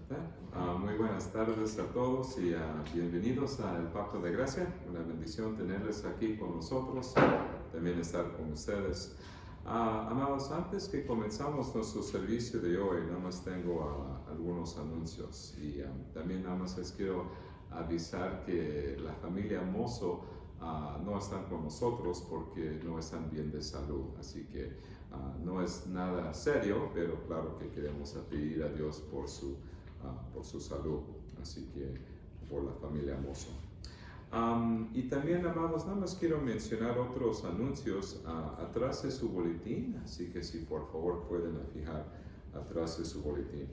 Muy buenas tardes a todos y bienvenidos al Pacto de Gracia. Una bendición tenerles aquí con nosotros, también estar con ustedes. Amados, antes que comenzamos nuestro servicio de hoy, nada más tengo algunos anuncios y también nada más les quiero avisar que la familia Mozo no están con nosotros porque no están bien de salud, así que no es nada serio, pero claro que queremos pedir a Dios por su salud, así que por la familia Mozo. Y también, amados, nada más quiero mencionar otros anuncios atrás de su boletín, así que si por favor pueden fijar atrás de su boletín.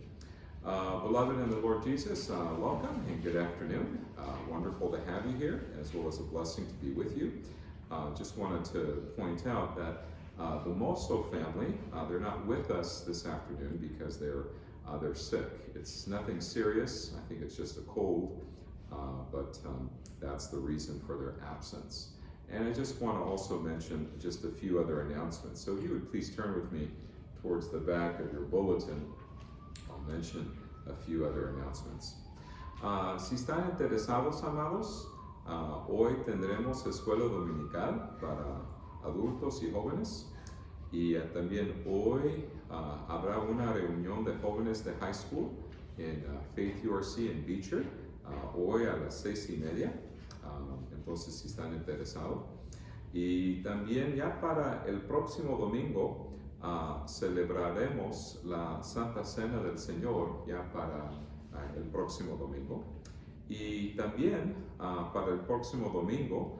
Beloved in the Lord Jesus, welcome and good afternoon. Wonderful to have you here, as well as a blessing to be with you. Just wanted to point out that the Mosso family, they're not with us this afternoon because they're sick. It's nothing serious. I think it's just a cold, but that's the reason for their absence. And I just want to also mention just a few other announcements. So if you would please turn with me towards the back of your bulletin, I'll mention a few other announcements. Si están interesados, amados, hoy tendremos escuela dominical para adultos y jóvenes. Y también hoy habrá una reunión de jóvenes de high school en Faith URC en Beecher, hoy a las 6:30. Entonces, si están interesados. Y también ya para el próximo domingo celebraremos la Santa Cena del Señor ya para el próximo domingo. Y también para el próximo domingo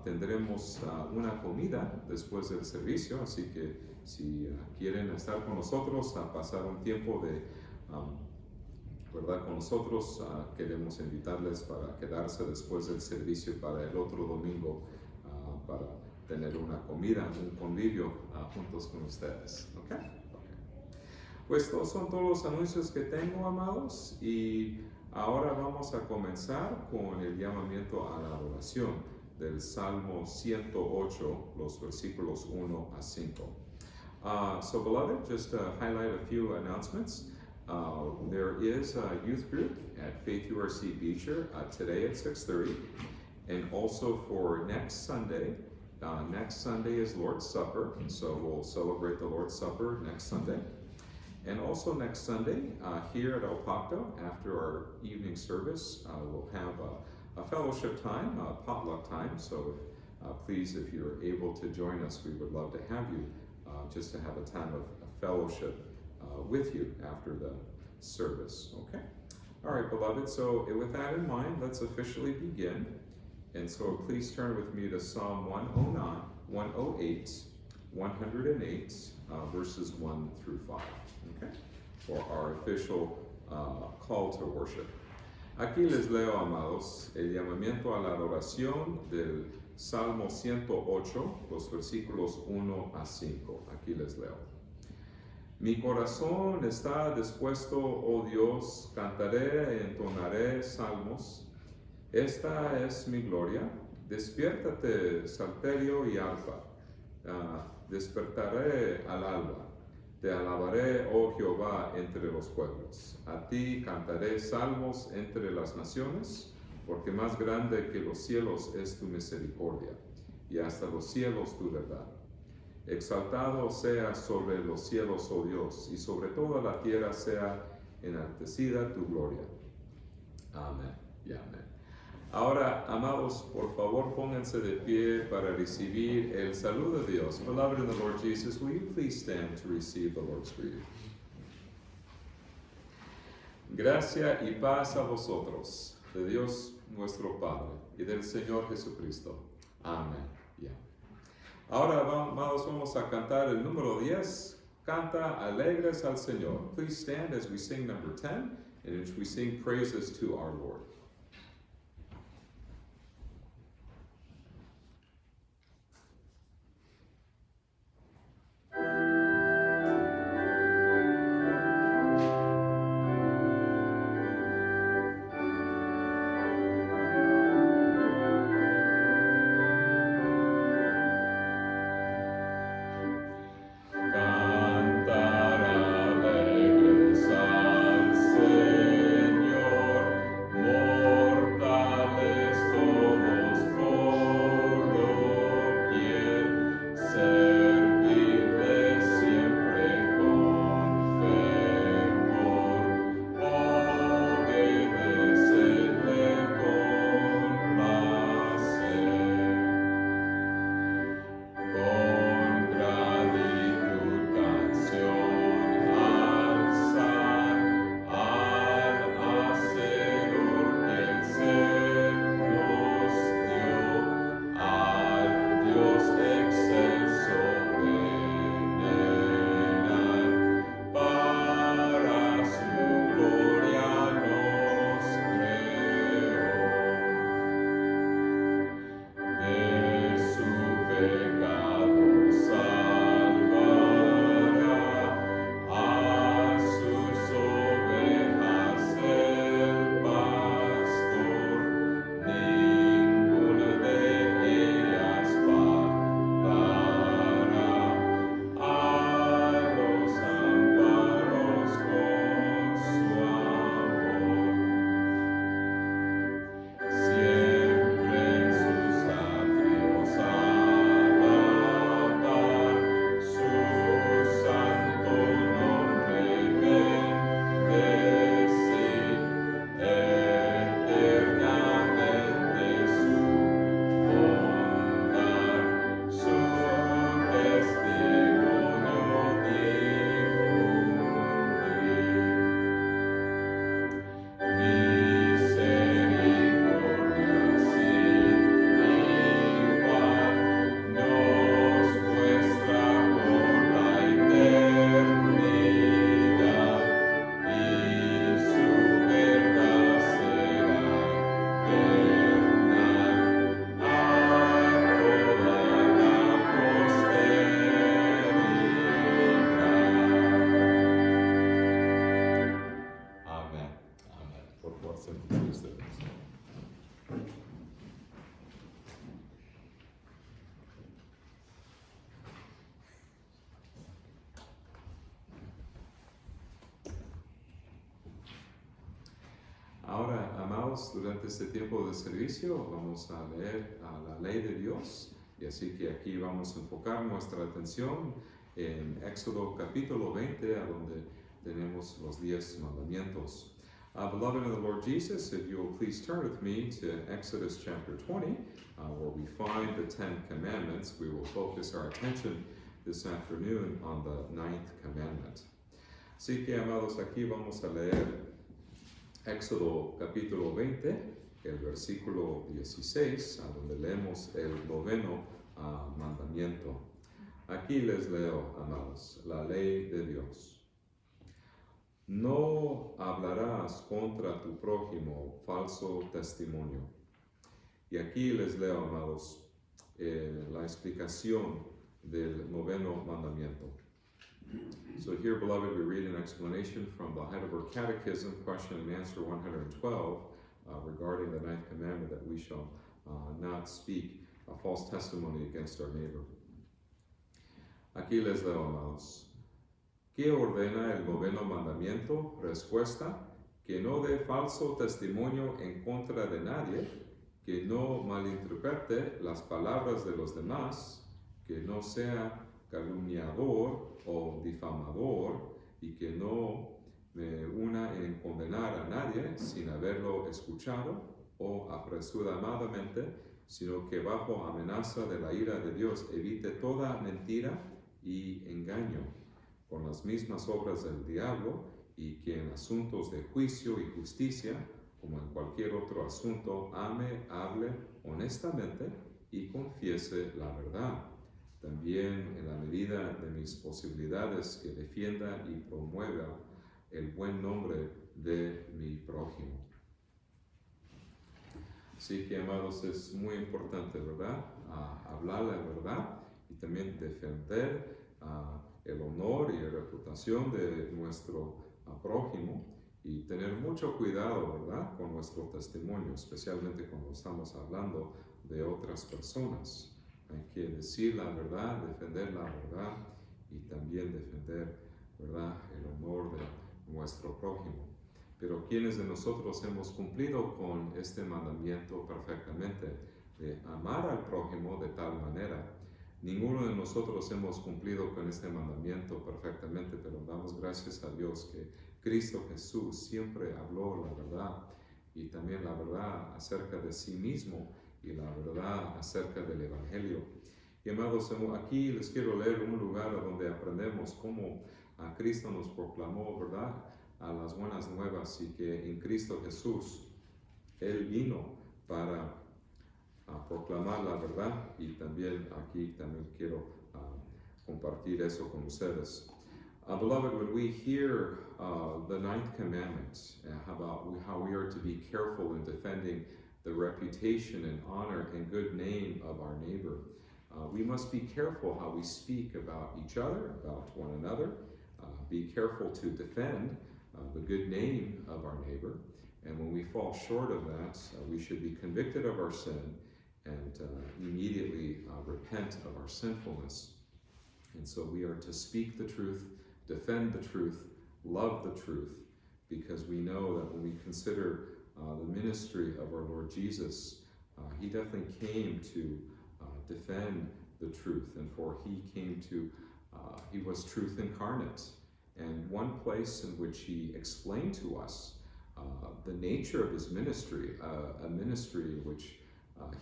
tendremos una comida después del servicio, así que si quieren estar con nosotros, pasar un tiempo de verdad con nosotros, queremos invitarles para quedarse después del servicio para el otro domingo, para tener una comida, un convivio juntos con ustedes. ¿Okay? Pues estos son todos los anuncios que tengo, amados, y ahora vamos a comenzar con el llamamiento a la adoración del Salmo 108, los versículos 1 a 5. So beloved, just to highlight a few announcements. There is a youth group at Faith URC Beecher today at 6:30, and also for next Sunday. Next Sunday is Lord's Supper, so we'll celebrate the Lord's Supper next Sunday. And also next Sunday, here at El Pacto, after our evening service, we'll have a fellowship time, a potluck time. So please, if you're able to join us, we would love to have you just to have a time of fellowship with you after the service, okay? All right, beloved, so with that in mind, let's officially begin. And so please turn with me to Psalm 108, verses 1 through 5, okay? For our official call to worship. Aquí les leo, amados, el llamamiento a la adoración del Salmo 108, los versículos 1 a 5. Aquí les leo. Mi corazón está dispuesto, oh Dios, cantaré e entonaré salmos. Esta es mi gloria. Despiértate, salterio y arpa. Despertaré al alba. Te alabaré, oh Jehová, entre los pueblos. A ti cantaré salmos entre las naciones, porque más grande que los cielos es tu misericordia, y hasta los cielos tu verdad. Exaltado sea sobre los cielos, oh Dios, y sobre toda la tierra sea enaltecida tu gloria. Amén y amén. Ahora, amados, por favor, pónganse de pie para recibir el saludo de Dios. Beloved in the Lord Jesus, will you please stand to receive the Lord's greeting? Gracia y paz a vosotros, de Dios nuestro Padre y del Señor Jesucristo. Amén. Yeah. Ahora, amados, vamos a cantar el número 10. Canta alegres al Señor. Please stand as we sing number 10, in which we sing praises to our Lord. Cantar alegres al Señor. amados, durante este tiempo de servicio vamos a leer la ley de Dios, y así que aquí vamos a enfocar nuestra atención en Éxodo capítulo 20, a donde tenemos los 10 mandamientos. Beloved in the Lord Jesus, if you will please turn with me to Exodus chapter 20, where we find the 10 commandments. We will focus our attention this afternoon on the 9th commandment. Así que, amados, aquí vamos a leer Éxodo capítulo 20, el versículo 16, a donde leemos el 9º mandamiento. Aquí les leo, amados, la ley de Dios. No hablarás contra tu prójimo falso testimonio. Y aquí les leo, amados, la explicación del 9º mandamiento. So here, beloved, we read an explanation from the Heidelberg Catechism, question and answer 112, regarding the 9th commandment, that we shall not speak a false testimony against our neighbor. Aquí les leo, amados. ¿Qué ordena el 9º mandamiento? Respuesta: que no dé falso testimonio en contra de nadie, que no malinterprete las palabras de los demás, que no sea calumniador o difamador, y que no me una en condenar a nadie sin haberlo escuchado o apresuradamente, sino que bajo amenaza de la ira de Dios evite toda mentira y engaño, con las mismas obras del diablo, y que en asuntos de juicio y justicia, como en cualquier otro asunto, ame, hable honestamente y confiese la verdad. También, en la medida de mis posibilidades, que defienda y promueva el buen nombre de mi prójimo. Así que, amados, es muy importante, ¿verdad? Hablar la verdad y también defender el honor y la reputación de nuestro prójimo, y tener mucho cuidado, ¿verdad?, con nuestro testimonio, especialmente cuando estamos hablando de otras personas. Hay que decir la verdad, defender la verdad, y también defender, ¿verdad?, el honor de nuestro prójimo. Pero ¿quiénes de nosotros hemos cumplido con este mandamiento perfectamente, de amar al prójimo de tal manera? Ninguno de nosotros hemos cumplido con este mandamiento perfectamente, pero damos gracias a Dios que Cristo Jesús siempre habló la verdad, y también la verdad acerca de sí mismo, y la verdad acerca del Evangelio. Y, amados, aquí les quiero leer un lugar donde aprendemos cómo Cristo nos proclamó, ¿verdad?, a las buenas nuevas, y que en Cristo Jesús Él vino para proclamar la verdad, y también aquí quiero compartir eso con ustedes. Beloved, when we hear the 9th commandment, about how we are to be careful in defending the reputation and honor and good name of our neighbor, we must be careful how we speak about each other, about one another. Be careful to defend the good name of our neighbor. And when we fall short of that, we should be convicted of our sin and immediately repent of our sinfulness. And so we are to speak the truth, defend the truth, love the truth, because we know that when we consider the ministry of our Lord Jesus, he definitely came to defend the truth, and for he was truth incarnate. And one place in which he explained to us the nature of his ministry, a ministry in which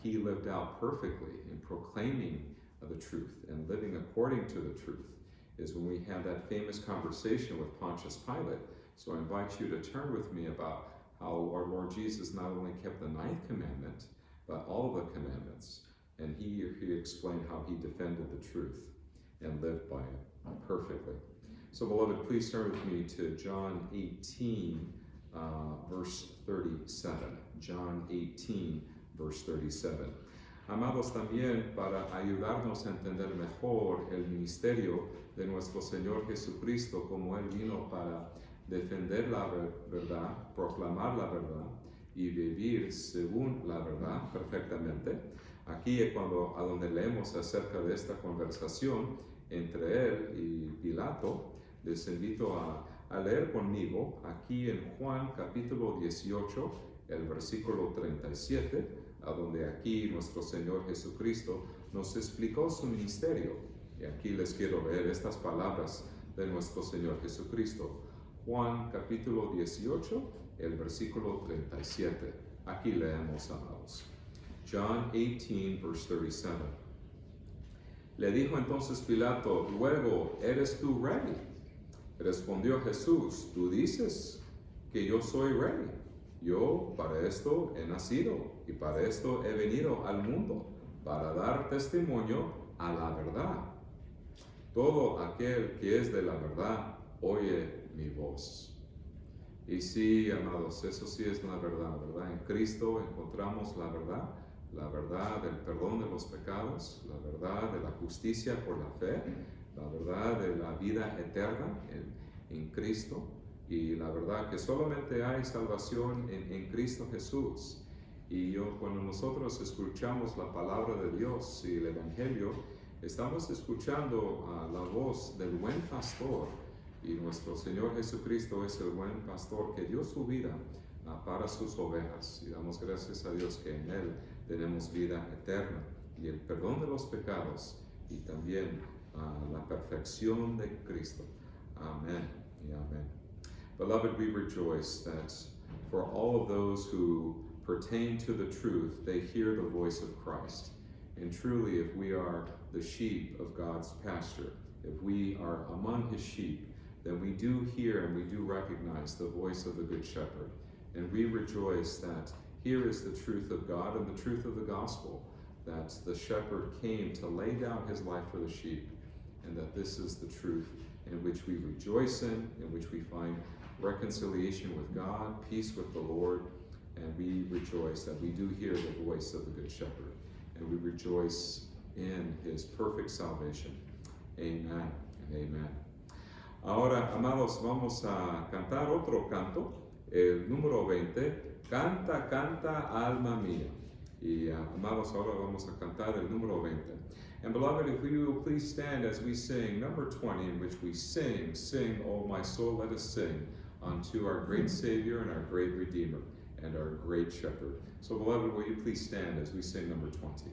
he lived out perfectly in proclaiming the truth and living according to the truth, is when we had that famous conversation with Pontius Pilate. So I invite you to turn with me about how our Lord Jesus not only kept the 9th commandment, but all the commandments. And he explained how he defended the truth and lived by it perfectly. So, beloved, please turn with me to John 18, verse 37. John 18, verse 37. Amados, también para ayudarnos a entender mejor el ministerio de nuestro Señor Jesucristo, como Él vino para defender la verdad, proclamar la verdad y vivir según la verdad perfectamente. Aquí es a donde leemos acerca de esta conversación entre Él y Pilato. Les invito a leer conmigo aquí en Juan capítulo 18, el versículo 37, a donde aquí nuestro Señor Jesucristo nos explicó su ministerio. Y aquí les quiero leer estas palabras de nuestro Señor Jesucristo. Juan capítulo 18, el versículo 37. Aquí leemos, amados. John 18, verse 37. Le dijo entonces Pilato, luego, ¿eres tú rey? Respondió Jesús, tú dices que yo soy rey. Yo para esto he nacido y para esto he venido al mundo, para dar testimonio a la verdad. Todo aquel que es de la verdad oye mi voz. Y sí, amados, eso sí es la verdad, ¿verdad? En Cristo encontramos la verdad del perdón de los pecados, la verdad de la justicia por la fe, la verdad de la vida eterna en Cristo, y la verdad que solamente hay salvación en Cristo Jesús. Y cuando nosotros escuchamos la palabra de Dios y el Evangelio, estamos escuchando la voz del buen pastor, y nuestro Señor Jesucristo es el buen pastor que dio su vida para sus ovejas, y damos gracias a Dios que en Él tenemos vida eterna y el perdón de los pecados y también la perfección de Cristo. Amén y amén. Beloved, we rejoice that for all of those who pertain to the truth, they hear the voice of Christ. And truly, if we are the sheep of God's pasture, if we are among his sheep, then we do hear and we do recognize the voice of the Good Shepherd. And we rejoice that here is the truth of God and the truth of the gospel, that the shepherd came to lay down his life for the sheep, and that this is the truth in which we rejoice in which we find reconciliation with God, peace with the Lord, and we rejoice that we do hear the voice of the Good Shepherd, and we rejoice in his perfect salvation. Amen and amen. Ahora, amados, vamos a cantar otro canto, el número 20, Canta, canta, alma mía. Y amados, ahora vamos a cantar el número 20. And beloved, if you will please stand as we sing number 20, in which we sing, sing, O my soul, let us sing, unto our great Savior and our great Redeemer and our great Shepherd. So beloved, will you please stand as we sing number 20?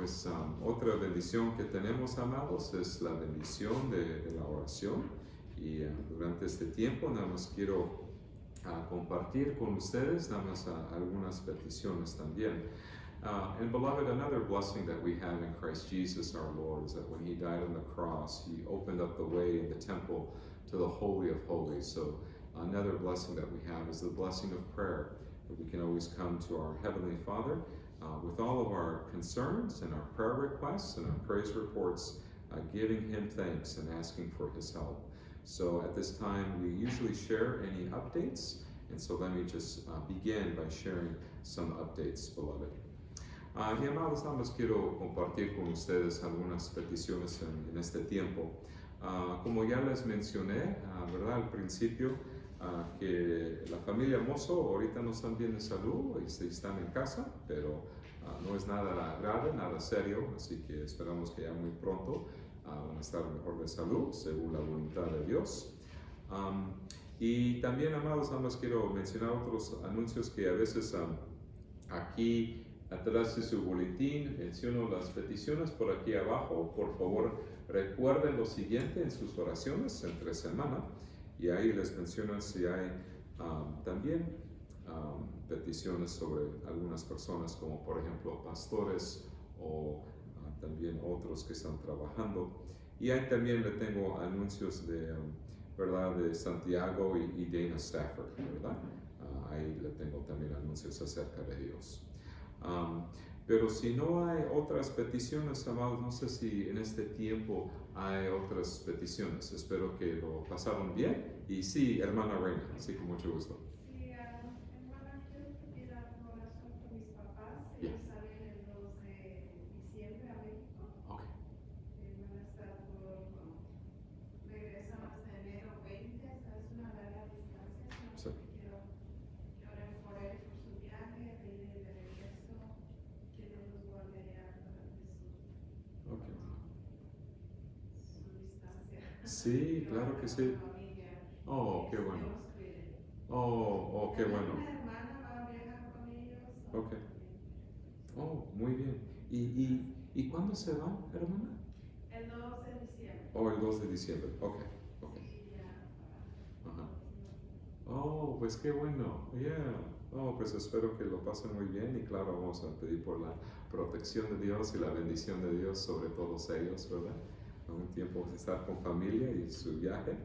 pues otra bendición que tenemos, amados, es la bendición de la oración. Y durante este tiempo nada más quiero compartir con ustedes nada más algunas peticiones también. And beloved, another blessing that we have in Christ Jesus our Lord is that when He died on the cross, He opened up the way in the temple to the Holy of Holies. So another blessing that we have is the blessing of prayer. That we can always come to our Heavenly Father with all of our concerns and our prayer requests and our praise reports, giving Him thanks and asking for His help. So at this time, we usually share any updates. And so let me just begin by sharing some updates, beloved. Y amados, nada más quiero compartir con ustedes algunas peticiones en este tiempo. Como ya les mencioné, ¿verdad? Al principio, que la familia Mozo ahorita no están bien de salud y están en casa, pero no es nada grave, nada serio, así que esperamos que ya muy pronto van a estar mejor de salud, según la voluntad de Dios. Y también, amados, nada más quiero mencionar otros anuncios que a veces aquí atrás de su boletín menciono las peticiones por aquí abajo. Por favor, recuerden lo siguiente en sus oraciones entre semana, y ahí les mencionan si hay también peticiones sobre algunas personas, como por ejemplo pastores o también otros que están trabajando. Y ahí también le tengo anuncios de, ¿verdad? De Santiago y Dana Stafford, ¿verdad? Ahí le tengo también anuncios acerca de Dios. Pero si no hay otras peticiones, amados, no sé si en este tiempo hay otras peticiones. Espero que lo pasaron bien. Y sí, hermana Reina, sí, con mucho gusto. Sí, hermana, quiero pedir oración por mis papás. Ellos salen el 2 de diciembre a México. Okay. Van a estar regresan hasta enero 20, es una larga distancia. Sí. Quiero que oren por él, por su viaje, de ida y de regreso, que Dios los guarde allá durante su distancia. Sí, claro que sí. Oh, qué bueno. Oh, qué bueno. Una hermana va a viajar con ellos. Ok. Oh, muy bien. ¿Y cuándo se van, hermana? El 2 de diciembre. Oh, el 2 de diciembre. Ok. Sí, ya. Ajá. Oh, pues qué bueno. Yeah. Oh, pues espero que lo pasen muy bien, y claro, vamos a pedir por la protección de Dios y la bendición de Dios sobre todos ellos, ¿verdad? A un tiempo de estar con familia y su viaje.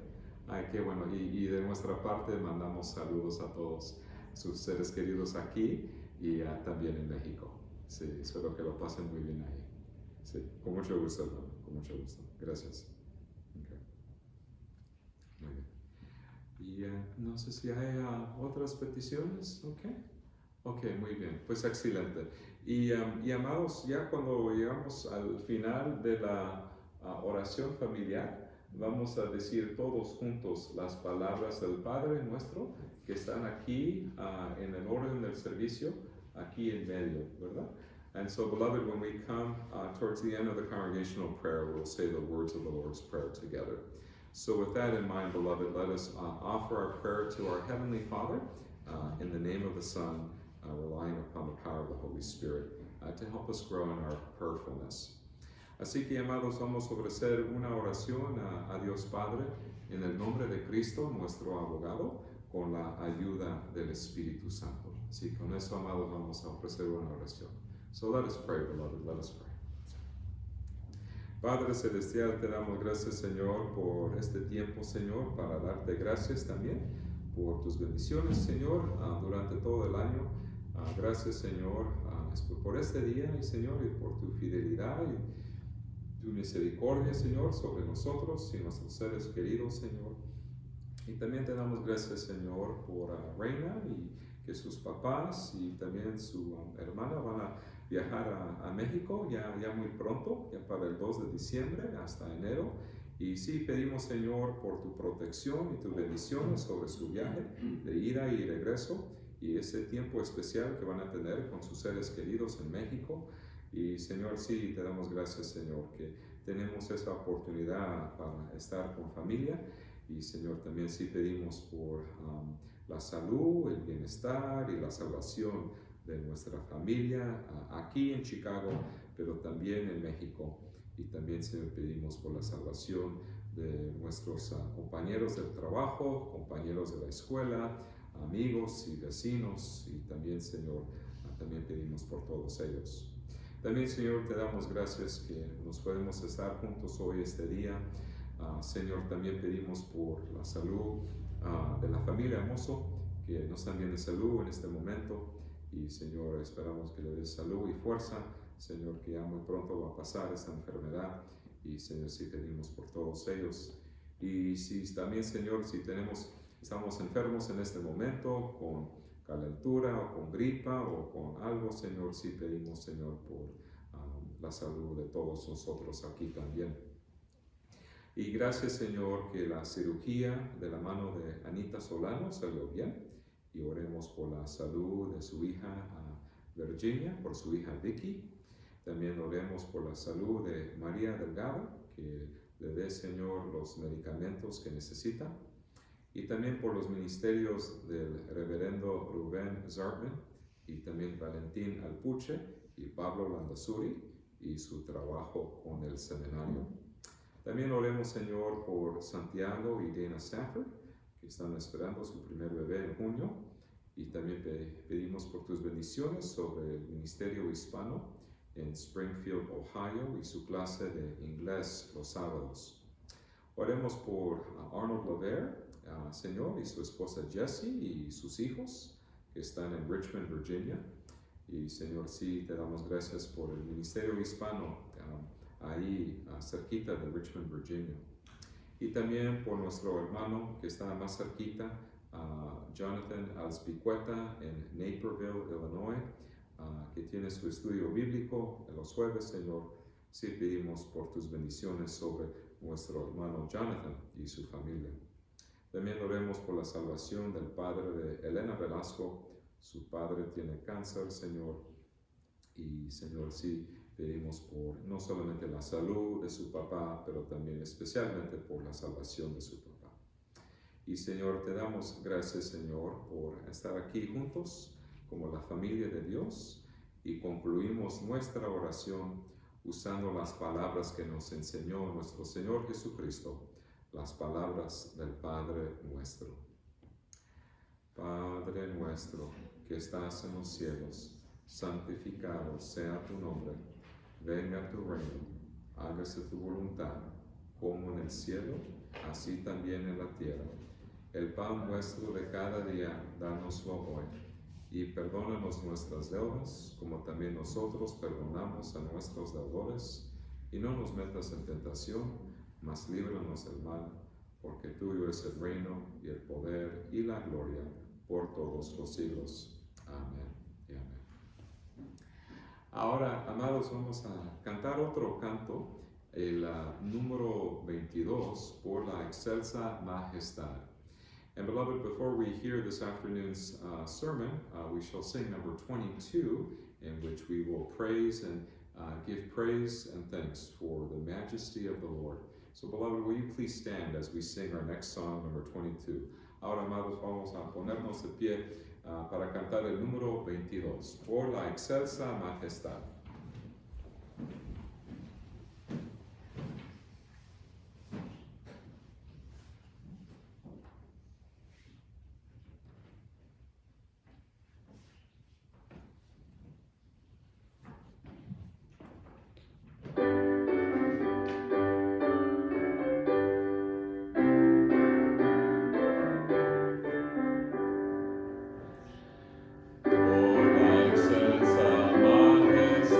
Ay, qué bueno. Y de nuestra parte mandamos saludos a todos sus seres queridos aquí y también en México. Sí, espero que lo pasen muy bien ahí. Sí, con mucho gusto, hermano, con mucho gusto. Gracias. Okay. Muy bien. Y no sé si hay otras peticiones. Ok, muy bien. Pues excelente. Y amados, ya cuando llegamos al final de la oración familiar, vamos a decir todos juntos las palabras del Padre Nuestro que están aquí en el orden del servicio, aquí en medio, ¿verdad? And so, beloved, when we come towards the end of the congregational prayer, we'll say the words of the Lord's Prayer together. So with that in mind, beloved, let us offer our prayer to our Heavenly Father in the name of the Son, relying upon the power of the Holy Spirit to help us grow in our prayerfulness. Así que, amados, vamos a ofrecer una oración a Dios Padre en el nombre de Cristo, nuestro abogado, con la ayuda del Espíritu Santo. Así que con eso, amados, vamos a ofrecer una oración. So let us pray, beloved, let us pray. Padre Celestial, te damos gracias, Señor, por este tiempo, Señor, para darte gracias también por tus bendiciones, Señor, durante todo el año. Gracias, Señor, por este día, y Señor, y por tu fidelidad y tu misericordia, Señor, sobre nosotros y nuestros seres queridos, Señor. Y también te damos gracias, Señor, por Reina, y que sus papás y también su hermana van a viajar a México ya muy pronto, ya para el 2 de diciembre hasta enero. Y sí, pedimos, Señor, por tu protección y tu bendición sobre su viaje de ida y regreso, y ese tiempo especial que van a tener con sus seres queridos en México. Y Señor, sí, te damos gracias, Señor, que tenemos esa oportunidad para estar con familia. Y Señor, también sí pedimos por la salud, el bienestar y la salvación de nuestra familia aquí en Chicago, pero también en México. Y también, Señor, pedimos por la salvación de nuestros compañeros del trabajo, compañeros de la escuela, amigos y vecinos. Y también, Señor, también pedimos por todos ellos. También, Señor, te damos gracias que nos podemos estar juntos hoy, este día. Señor, también pedimos por la salud de la familia Mozo, que no están bien de salud en este momento. Y, Señor, esperamos que le des salud y fuerza. Señor, que ya muy pronto va a pasar esta enfermedad. Y, Señor, sí pedimos por todos ellos. Y si también, Señor, si estamos enfermos en este momento con calentura o con gripa o con algo, Señor, sí pedimos, Señor, por la salud de todos nosotros aquí también. Y gracias, Señor, que la cirugía de la mano de Anita Solano salió bien. Y oremos por la salud de su hija Virginia, por su hija Vicky. También oremos por la salud de María Delgado, que le dé, Señor, los medicamentos que necesita. Y también por los ministerios del reverendo Rubén Zartman y también Valentín Alpuche y Pablo Landazuri y su trabajo con el seminario. También oremos, Señor, por Santiago y Dana Stafford, que están esperando su primer bebé en junio. Y también pedimos por tus bendiciones sobre el ministerio hispano en Springfield, Ohio, y su clase de inglés los sábados. Oremos por Arnold Laver, Señor, y su esposa Jessie y sus hijos que están en Richmond, Virginia. Y, Señor, sí, te damos gracias por el ministerio hispano ahí cerquita de Richmond, Virginia. Y también por nuestro hermano que está más cerquita, Jonathan Alspicueta en Naperville, Illinois, que tiene su estudio bíblico en los jueves, Señor. Sí pedimos por tus bendiciones sobre nuestro hermano Jonathan y su familia. También oremos por la salvación del padre de Elena Velasco. Su padre tiene cáncer, Señor. Y, Señor, sí pedimos por no solamente la salud de su papá, pero también especialmente por la salvación de su papá. Y, Señor, te damos gracias, Señor, por estar aquí juntos como la familia de Dios, y concluimos nuestra oración usando las palabras que nos enseñó nuestro Señor Jesucristo, las palabras del Padre nuestro. Padre nuestro que estás en los cielos, santificado sea tu nombre. Venga tu reino, hágase tu voluntad, como en el cielo, así también en la tierra. El pan nuestro de cada día, dánoslo hoy. Y perdónanos nuestras deudas, como también nosotros perdonamos a nuestros deudores. Y no nos metas en tentación, mas líbranos del mal, porque tuyo es el reino, y el poder, y la gloria, por todos los siglos. Amén y amén. Ahora, amados, vamos a cantar otro canto, el número 22, por la excelsa majestad. And beloved, before we hear this afternoon's sermon, we shall sing number 22, in which we will praise and give praise and thanks for the majesty of the Lord. So, beloved, will you please stand as we sing our next song, number 22. Ahora, amados, vamos a ponernos de pie para cantar el número 22, por la excelsa majestad. Por la excelsa majestad.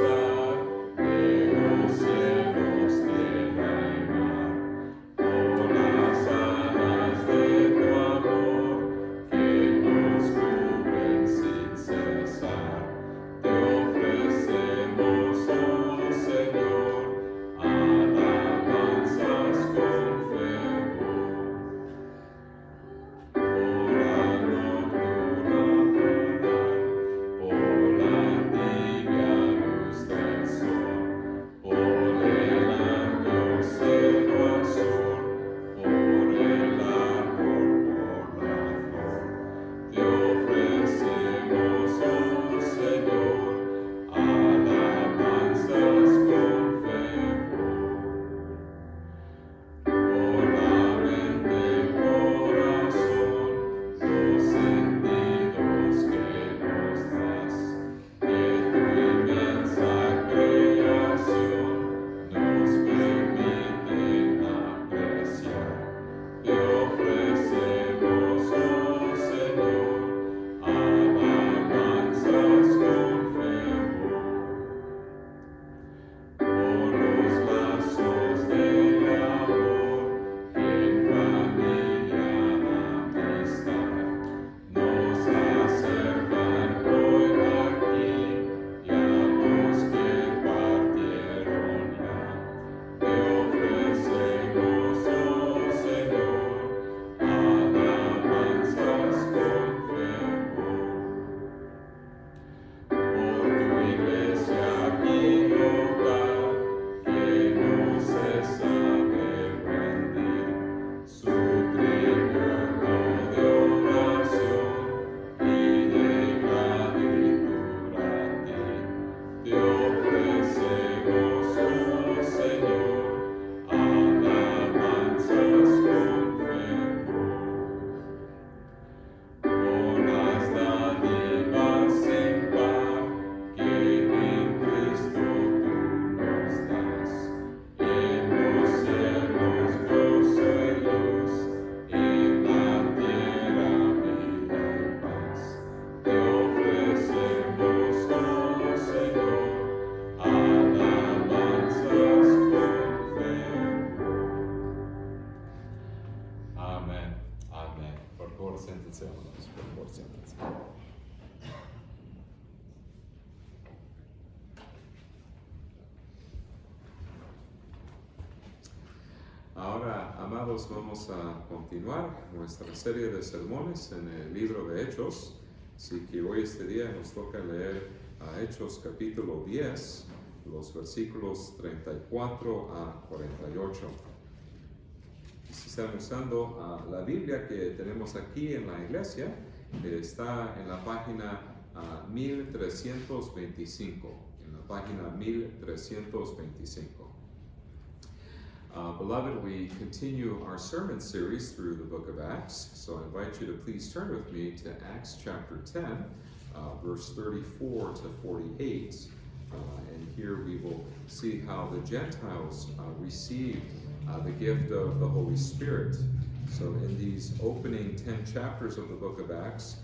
Ahora, amados, vamos a continuar nuestra serie de sermones en el libro de Hechos. Así que hoy, este día, nos toca leer a Hechos capítulo 10, los versículos 34 a 48. Si están usando la Biblia que tenemos aquí en la iglesia, está en la página 1325. En la página 1325. Beloved, we continue our sermon series through the book of Acts, so I invite you to please turn with me to Acts chapter 10, verse 34 to 48. And here we will see how the Gentiles received the gift of the Holy Spirit. So in these opening 10 chapters of the book of Acts,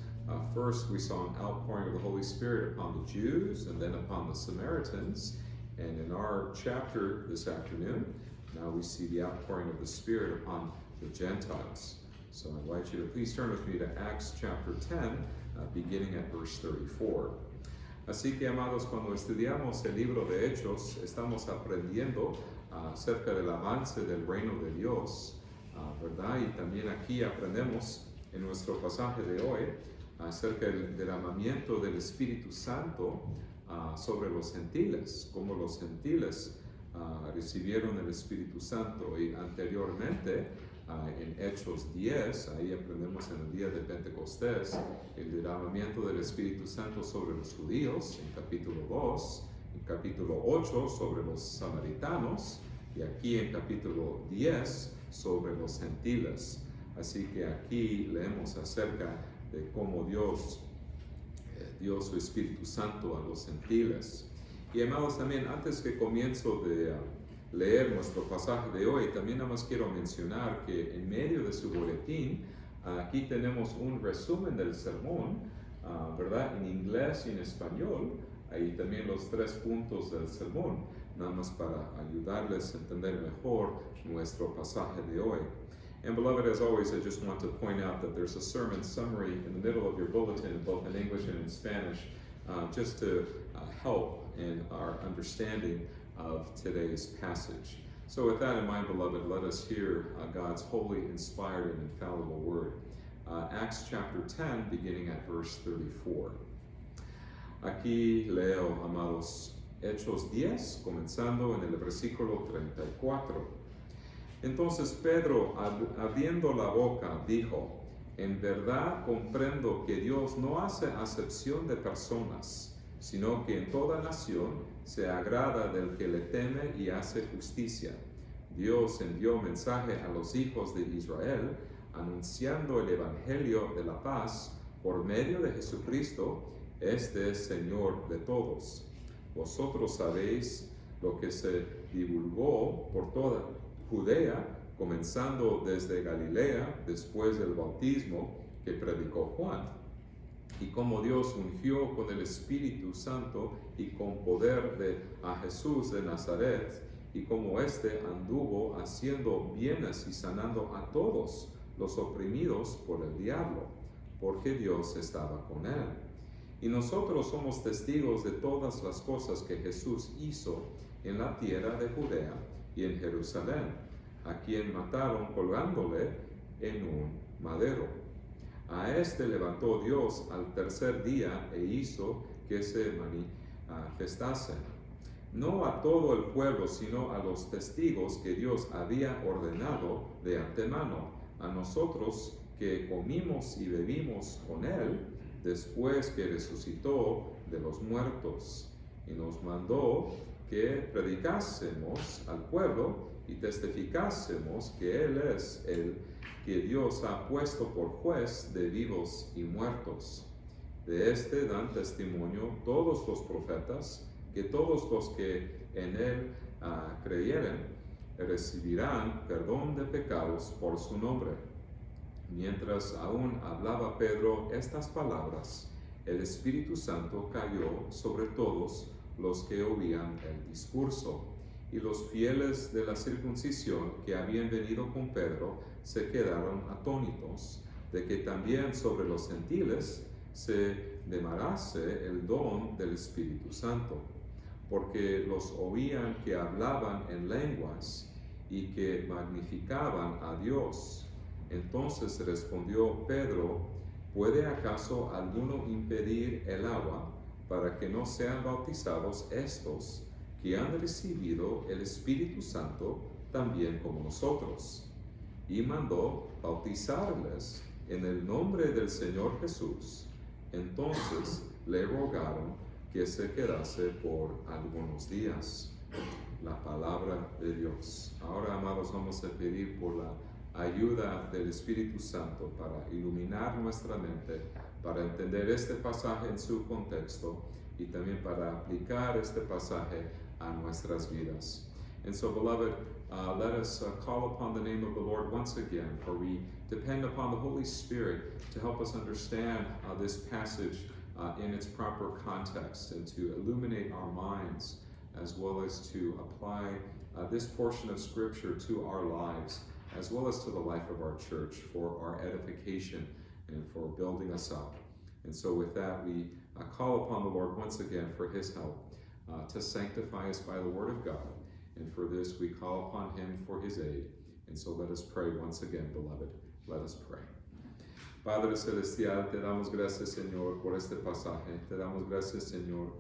first we saw an outpouring of the Holy Spirit upon the Jews and then upon the Samaritans. And in our chapter this afternoon, now we see the outpouring of the Spirit upon the Gentiles. So I invite you to please turn with me to Acts chapter 10, beginning at verse 34. Así que, amados, cuando estudiamos el libro de Hechos, estamos aprendiendo acerca del avance del reino de Dios, ¿verdad? Y también aquí aprendemos en nuestro pasaje de hoy acerca del derramamiento del Espíritu Santo sobre los gentiles, como los gentiles recibieron el Espíritu Santo. Y anteriormente, en Hechos 10, ahí aprendemos en el día de Pentecostés, el derramamiento del Espíritu Santo sobre los judíos, en capítulo 2, en capítulo 8 sobre los samaritanos, y aquí en capítulo 10 sobre los gentiles. Así que aquí leemos acerca de cómo Dios dio su Espíritu Santo a los gentiles. Y amados, también antes que comienzo de leer nuestro pasaje de hoy, también nada más quiero mencionar que en medio de su boletín, aquí tenemos un resumen del sermón, ¿verdad? En inglés y en español, ahí también los 3 puntos del sermón, nada más para ayudarles a entender mejor nuestro pasaje de hoy. And beloved, as always, I just want to point out that there's a sermon summary in the middle of your bulletin, both in English and in Spanish, just to help in our understanding of today's passage. So with that in mind, beloved, let us hear God's holy, inspired, and infallible word. Acts chapter 10, beginning at verse 34. Aquí leo, amados, Hechos 10, comenzando en el versículo 34. Entonces Pedro, abriendo la boca, dijo: en verdad comprendo que Dios no hace acepción de personas, sino que en toda nación se agrada del que le teme y hace justicia. Dios envió mensaje a los hijos de Israel, anunciando el evangelio de la paz por medio de Jesucristo. Este es Señor de todos. Vosotros sabéis lo que se divulgó por toda Judea, comenzando desde Galilea, después del bautismo que predicó Juan, y cómo Dios ungió con el Espíritu Santo y con poder a Jesús de Nazaret, y cómo éste anduvo haciendo bienes y sanando a todos los oprimidos por el diablo, porque Dios estaba con él. Y nosotros somos testigos de todas las cosas que Jesús hizo en la tierra de Judea y en Jerusalén, a quien mataron colgándole en un madero. A este levantó Dios al tercer día e hizo que se manifestase, no a todo el pueblo, sino a los testigos que Dios había ordenado de antemano, a nosotros que comimos y bebimos con él después que resucitó de los muertos, y nos mandó que predicásemos al pueblo y testificásemos que Él es el que Dios ha puesto por juez de vivos y muertos. De este dan testimonio todos los profetas, que todos los que en Él creyeren recibirán perdón de pecados por su nombre. Mientras aún hablaba Pedro estas palabras, el Espíritu Santo cayó sobre todos los que oían el discurso. Y los fieles de la circuncisión que habían venido con Pedro se quedaron atónitos de que también sobre los gentiles se demarase el don del Espíritu Santo, porque los oían que hablaban en lenguas y que magnificaban a Dios. Entonces respondió Pedro: ¿puede acaso alguno impedir el agua para que no sean bautizados estos que han recibido el Espíritu Santo también como nosotros? Y mandó bautizarles en el nombre del Señor Jesús. Entonces le rogaron que se quedase por algunos días. La palabra de Dios. Ahora, amados, vamos a pedir por la ayuda del Espíritu Santo para iluminar nuestra mente, para entender este pasaje en su contexto y también para aplicar este pasaje a nuestras vidas. And so, beloved, let us call upon the name of the Lord once again, for we depend upon the Holy Spirit to help us understand this passage in its proper context and to illuminate our minds, as well as to apply this portion of Scripture to our lives, as well as to the life of our church for our edification and for building us up. And so with that, we call upon the Lord once again for His help to sanctify us by the Word of God. And for this, we call upon Him for His aid. And so let us pray once again, beloved. Let us pray. Padre Celestial, te damos gracias, Señor, por este pasaje. Te damos gracias, Señor,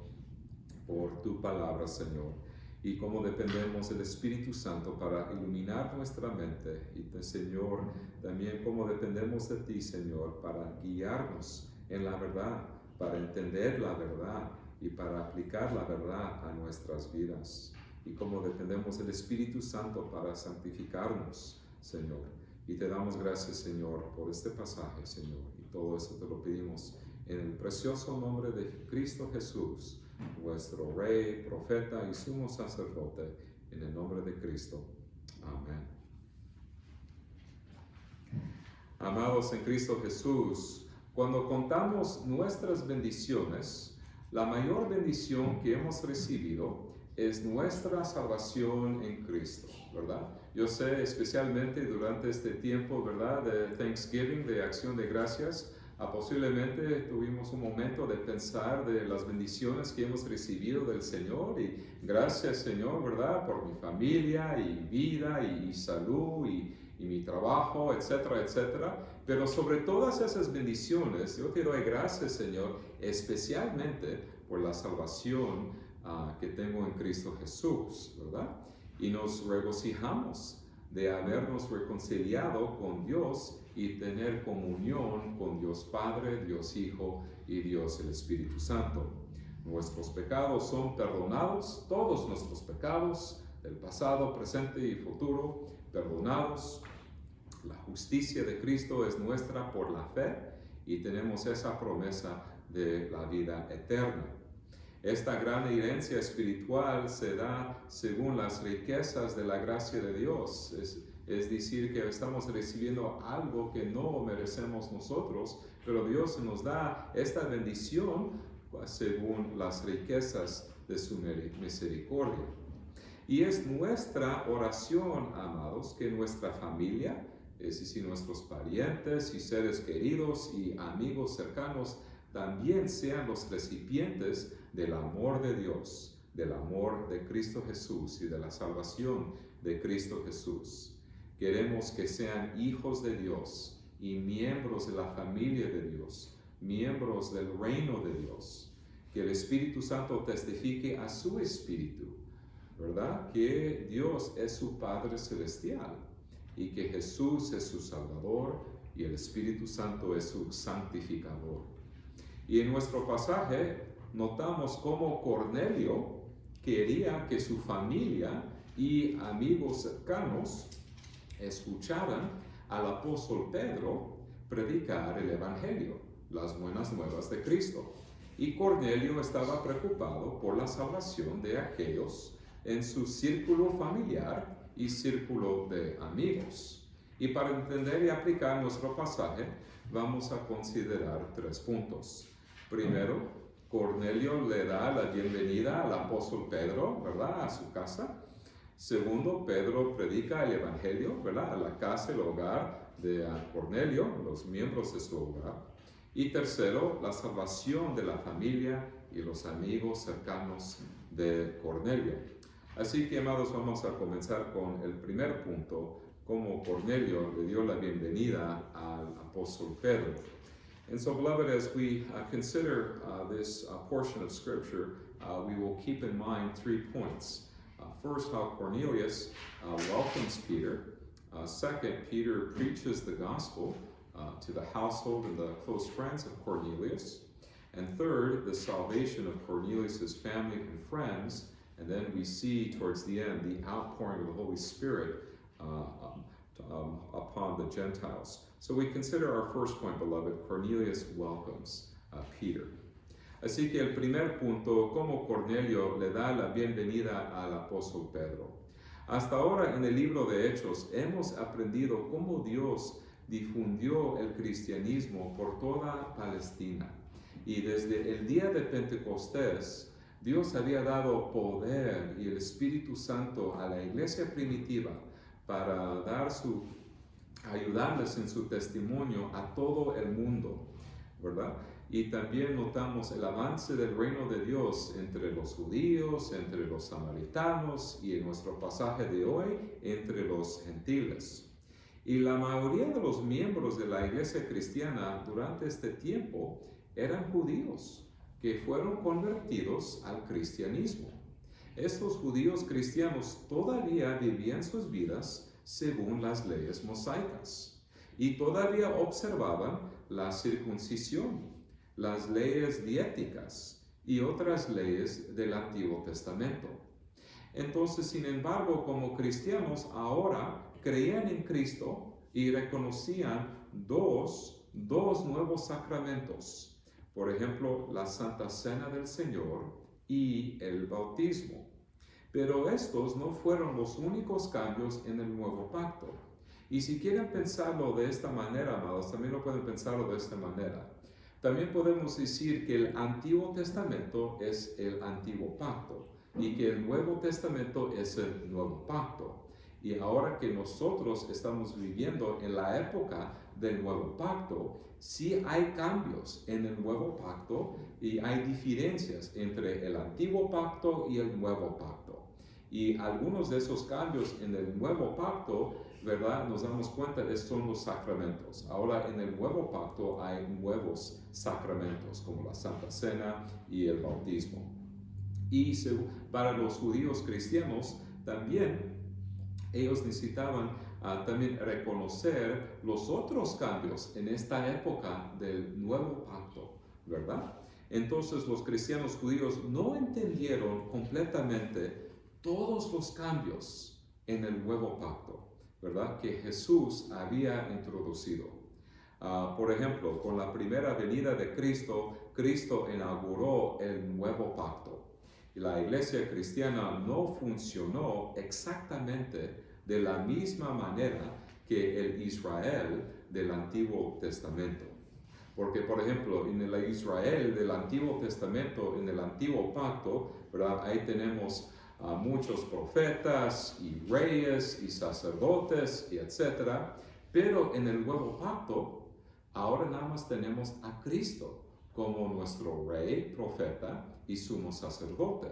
por tu palabra, Señor. Y cómo dependemos del Espíritu Santo para iluminar nuestra mente. Y, Señor, también cómo dependemos de ti, Señor, para guiarnos en la verdad, para entender la verdad y para aplicar la verdad a nuestras vidas. Y cómo dependemos del Espíritu Santo para santificarnos, Señor. Y te damos gracias, Señor, por este pasaje, Señor. Y todo esto te lo pedimos en el precioso nombre de Cristo Jesús, nuestro Rey, Profeta y Sumo Sacerdote, en el nombre de Cristo. Amén. Amados en Cristo Jesús, cuando contamos nuestras bendiciones, la mayor bendición que hemos recibido es nuestra salvación en Cristo, ¿verdad? Yo sé, especialmente durante este tiempo, ¿verdad?, de Thanksgiving, de Acción de Gracias, posiblemente tuvimos un momento de pensar de las bendiciones que hemos recibido del Señor y gracias, Señor, ¿verdad?, por mi familia y vida y salud y mi trabajo, etcétera, etcétera. Pero sobre todas esas bendiciones, yo te doy gracias, Señor, especialmente por la salvación que tengo en Cristo Jesús, ¿verdad? Y nos regocijamos de habernos reconciliado con Dios y tener comunión con Dios Padre, Dios Hijo y Dios el Espíritu Santo. Nuestros pecados son perdonados, todos nuestros pecados, del pasado, presente y futuro, perdonados. La justicia de Cristo es nuestra por la fe y tenemos esa promesa de la vida eterna. Esta gran herencia espiritual se da según las riquezas de la gracia de Dios. Es decir, que estamos recibiendo algo que no merecemos nosotros, pero Dios nos da esta bendición según las riquezas de su misericordia. Y es nuestra oración, amados, que nuestra familia, es decir, nuestros parientes y seres queridos y amigos cercanos, también sean los recipientes del amor de Dios, del amor de Cristo Jesús y de la salvación de Cristo Jesús. Queremos que sean hijos de Dios y miembros de la familia de Dios, miembros del reino de Dios. Que el Espíritu Santo testifique a su espíritu, ¿verdad?, que Dios es su Padre Celestial y que Jesús es su Salvador y el Espíritu Santo es su santificador. Y en nuestro pasaje notamos cómo Cornelio quería que su familia y amigos cercanos escucharan al apóstol Pedro predicar el Evangelio, las buenas nuevas de Cristo. Y Cornelio estaba preocupado por la salvación de aquellos en su círculo familiar y círculo de amigos. Y para entender y aplicar nuestro pasaje, vamos a considerar 3 puntos. Primero, Cornelio le da la bienvenida al apóstol Pedro, ¿verdad?, a su casa. Segundo, Pedro predica el Evangelio, ¿verdad?, a la casa, el hogar de Cornelio, los miembros de su hogar. Y tercero, la salvación de la familia y los amigos cercanos de Cornelio. Así que, amados, vamos a comenzar con el primer punto, cómo Cornelio le dio la bienvenida al apóstol Pedro. And so, beloved, as we consider this portion of Scripture, we will keep in mind 3 points. First, how Cornelius welcomes Peter. Second, Peter preaches the gospel to the household and the close friends of Cornelius. And third, the salvation of Cornelius' family and friends. And then we see towards the end the outpouring of the Holy Spirit upon the Gentiles. So we consider our first point, beloved, Cornelius welcomes Peter. Así que el primer punto, cómo Cornelio le da la bienvenida al apóstol Pedro. Hasta ahora en el libro de Hechos hemos aprendido cómo Dios difundió el cristianismo por toda Palestina. Y desde el día de Pentecostés, Dios había dado poder y el Espíritu Santo a la iglesia primitiva para ayudarles en su testimonio a todo el mundo, ¿verdad? Y también notamos el avance del reino de Dios entre los judíos, entre los samaritanos y en nuestro pasaje de hoy, entre los gentiles. Y la mayoría de los miembros de la iglesia cristiana durante este tiempo eran judíos que fueron convertidos al cristianismo. Estos judíos cristianos todavía vivían sus vidas según las leyes mosaicas y todavía observaban la circuncisión, las leyes dietéticas y otras leyes del Antiguo Testamento. Entonces, sin embargo, como cristianos ahora creían en Cristo y reconocían dos nuevos sacramentos. Por ejemplo, la Santa Cena del Señor y el bautismo. Pero estos no fueron los únicos cambios en el nuevo pacto. Y si quieren pensarlo de esta manera, amados, también lo pueden pensarlo de esta manera. También podemos decir que el Antiguo Testamento es el Antiguo Pacto y que el Nuevo Testamento es el Nuevo Pacto. Y ahora que nosotros estamos viviendo en la época del Nuevo Pacto, sí hay cambios en el Nuevo Pacto y hay diferencias entre el Antiguo Pacto y el Nuevo Pacto. Y algunos de esos cambios en el Nuevo Pacto, ¿verdad? Nos damos cuenta de son los sacramentos. Ahora en el Nuevo Pacto hay nuevos sacramentos como la Santa Cena y el bautismo. Y para los judíos cristianos también ellos necesitaban también reconocer los otros cambios en esta época del Nuevo Pacto, ¿verdad? Entonces los cristianos judíos no entendieron completamente todos los cambios en el Nuevo Pacto, ¿verdad? Que Jesús había introducido. Por ejemplo, con la primera venida de Cristo, Cristo inauguró el Nuevo Pacto. Y la iglesia cristiana no funcionó exactamente de la misma manera que el Israel del Antiguo Testamento. Porque, por ejemplo, en el Israel del Antiguo Testamento, en el Antiguo Pacto, ¿verdad? Ahí tenemos muchos profetas y reyes y sacerdotes y etcétera. Pero en el Nuevo Pacto, ahora nada más tenemos a Cristo como nuestro rey, profeta y sumo sacerdote.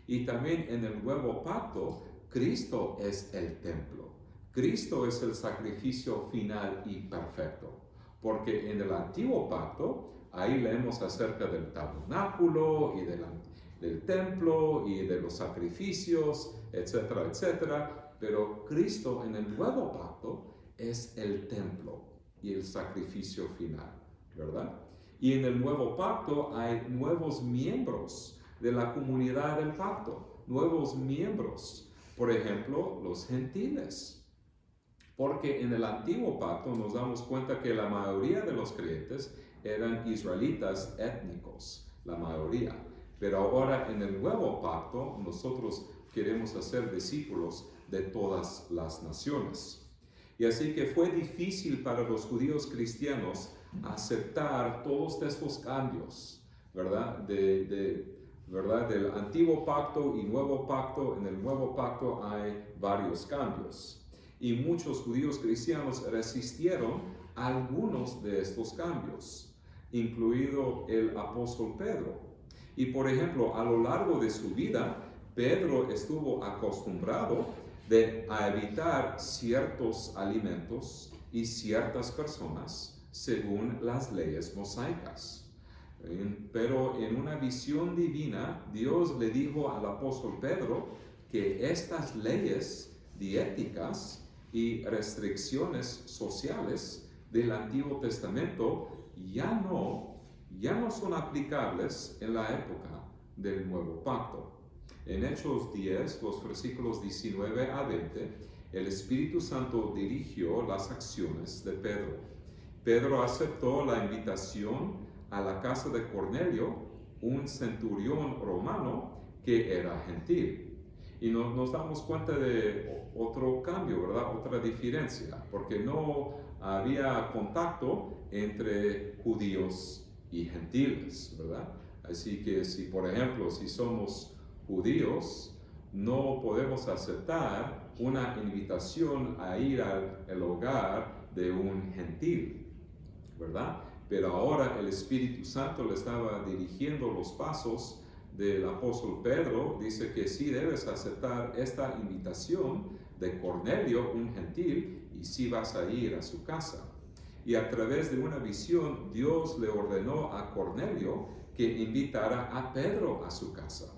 Y también en el Nuevo Pacto, Cristo es el templo. Cristo es el sacrificio final y perfecto. Porque en el Antiguo Pacto, ahí leemos acerca del tabernáculo y del templo y de los sacrificios, etcétera, etcétera. Pero Cristo en el Nuevo Pacto es el templo y el sacrificio final, ¿verdad? Y en el Nuevo Pacto hay nuevos miembros de la comunidad del pacto, nuevos miembros. Por ejemplo, los gentiles. Porque en el Antiguo Pacto nos damos cuenta que la mayoría de los creyentes eran israelitas étnicos, la mayoría. Pero ahora en el Nuevo Pacto nosotros queremos hacer discípulos de todas las naciones. Y así que fue difícil para los judíos cristianos aceptar todos estos cambios, ¿verdad? ¿Verdad? Del Antiguo Pacto y Nuevo Pacto. En el Nuevo Pacto hay varios cambios. Y muchos judíos cristianos resistieron algunos de estos cambios. incluido el apóstol Pedro. Y por ejemplo, a lo largo de su vida, Pedro estuvo acostumbrado a evitar ciertos alimentos y ciertas personas según las leyes mosaicas. Pero en una visión divina, Dios le dijo al apóstol Pedro que estas leyes dietéticas y restricciones sociales del Antiguo Testamento ya no son aplicables en la época del Nuevo Pacto. En Hechos 10, los versículos 19 a 20, el Espíritu Santo dirigió las acciones de Pedro. Pedro aceptó la invitación a la casa de Cornelio, un centurión romano que era gentil. Y nos damos cuenta de otro cambio, ¿verdad? Otra diferencia, porque no había contacto entre judíos y gentiles, ¿verdad? Así que si, por ejemplo, si somos judíos, no podemos aceptar una invitación a ir al hogar de un gentil, ¿verdad? Pero ahora el Espíritu Santo le estaba dirigiendo los pasos del apóstol Pedro. Dice que sí debes aceptar esta invitación de Cornelio, un gentil, y sí vas a ir a su casa. Y a través de una visión, Dios le ordenó a Cornelio que invitara a Pedro a su casa.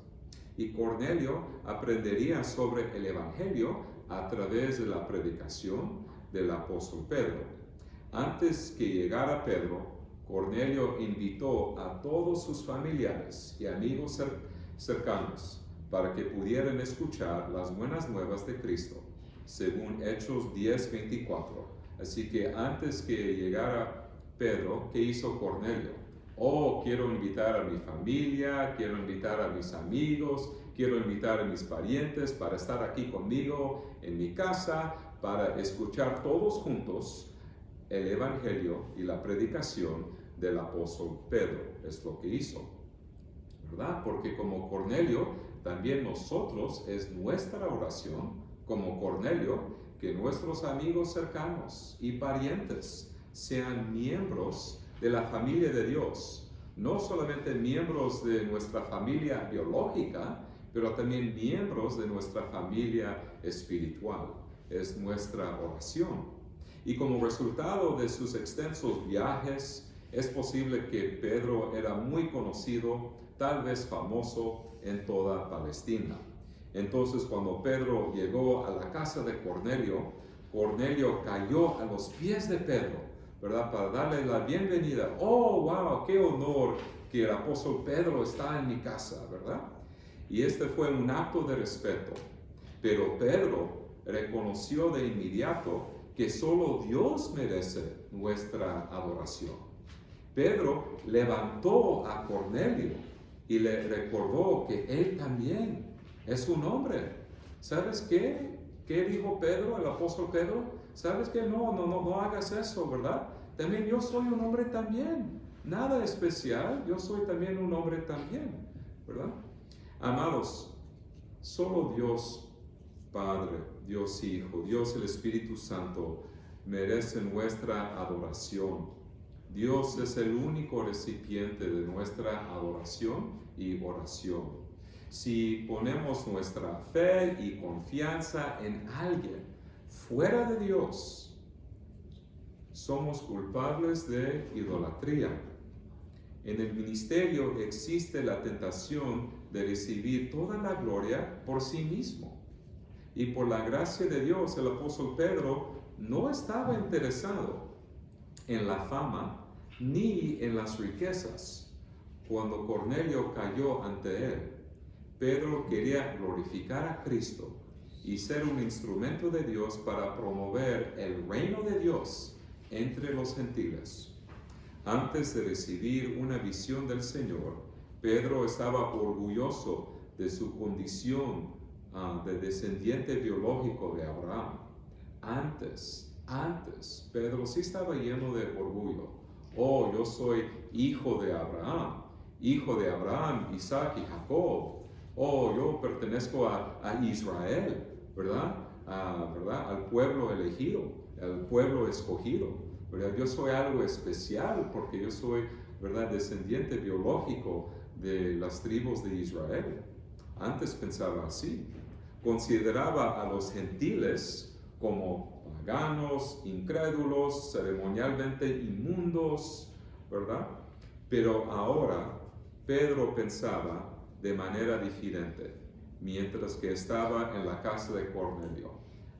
Y Cornelio aprendería sobre el Evangelio a través de la predicación del apóstol Pedro. Antes que llegara Pedro, Cornelio invitó a todos sus familiares y amigos cercanos para que pudieran escuchar las buenas nuevas de Cristo, según Hechos 10:24. Así que antes que llegara Pedro, ¿qué hizo Cornelio? Quiero invitar a mi familia, quiero invitar a mis amigos, quiero invitar a mis parientes para estar aquí conmigo en mi casa, para escuchar todos juntos el Evangelio y la predicación del apóstol Pedro. Es lo que hizo, ¿verdad? Porque como Cornelio, también nosotros es nuestra oración, como Cornelio, que nuestros amigos cercanos y parientes sean miembros de la familia de Dios, no solamente miembros de nuestra familia biológica, pero también miembros de nuestra familia espiritual. Es nuestra oración. Y como resultado de sus extensos viajes, es posible que Pedro era muy conocido, tal vez famoso en toda Palestina. Entonces, cuando Pedro llegó a la casa de Cornelio, Cornelio cayó a los pies de Pedro, ¿verdad? Para darle la bienvenida. ¡Oh, wow! ¡Qué honor que el apóstol Pedro está en mi casa!, ¿verdad? Y este fue un acto de respeto. Pero Pedro reconoció de inmediato que solo Dios merece nuestra adoración. Pedro levantó a Cornelio y le recordó que él también es un hombre. ¿Sabes qué? ¿Qué dijo Pedro, el apóstol Pedro? ¿Sabes qué? No hagas eso, ¿verdad? También yo soy un hombre también. Nada especial, yo soy también un hombre también, ¿verdad? Amados, solo Dios Padre, Dios Hijo, Dios el Espíritu Santo merecen nuestra adoración. Dios es el único recipiente de nuestra adoración y oración. Si ponemos nuestra fe y confianza en alguien fuera de Dios, somos culpables de idolatría. En el ministerio existe la tentación de recibir toda la gloria por sí mismo. Y por la gracia de Dios, el apóstol Pedro no estaba interesado en la fama ni en las riquezas. Cuando Cornelio cayó ante él, Pedro quería glorificar a Cristo y ser un instrumento de Dios para promover el reino de Dios entre los gentiles. Antes de recibir una visión del Señor, Pedro estaba orgulloso de su condición de descendiente biológico de Abraham. Antes, Pedro sí estaba lleno de orgullo. Yo soy hijo de Abraham, Isaac y Jacob. Yo pertenezco a Israel, ¿verdad? Al pueblo elegido, al pueblo escogido, ¿verdad? Yo soy algo especial porque yo soy, ¿verdad?, descendiente biológico de las tribus de Israel. Antes pensaba así. Consideraba a los gentiles como paganos, incrédulos, ceremonialmente inmundos, ¿verdad? Pero ahora Pedro pensaba de manera diferente, mientras que estaba en la casa de Cornelio.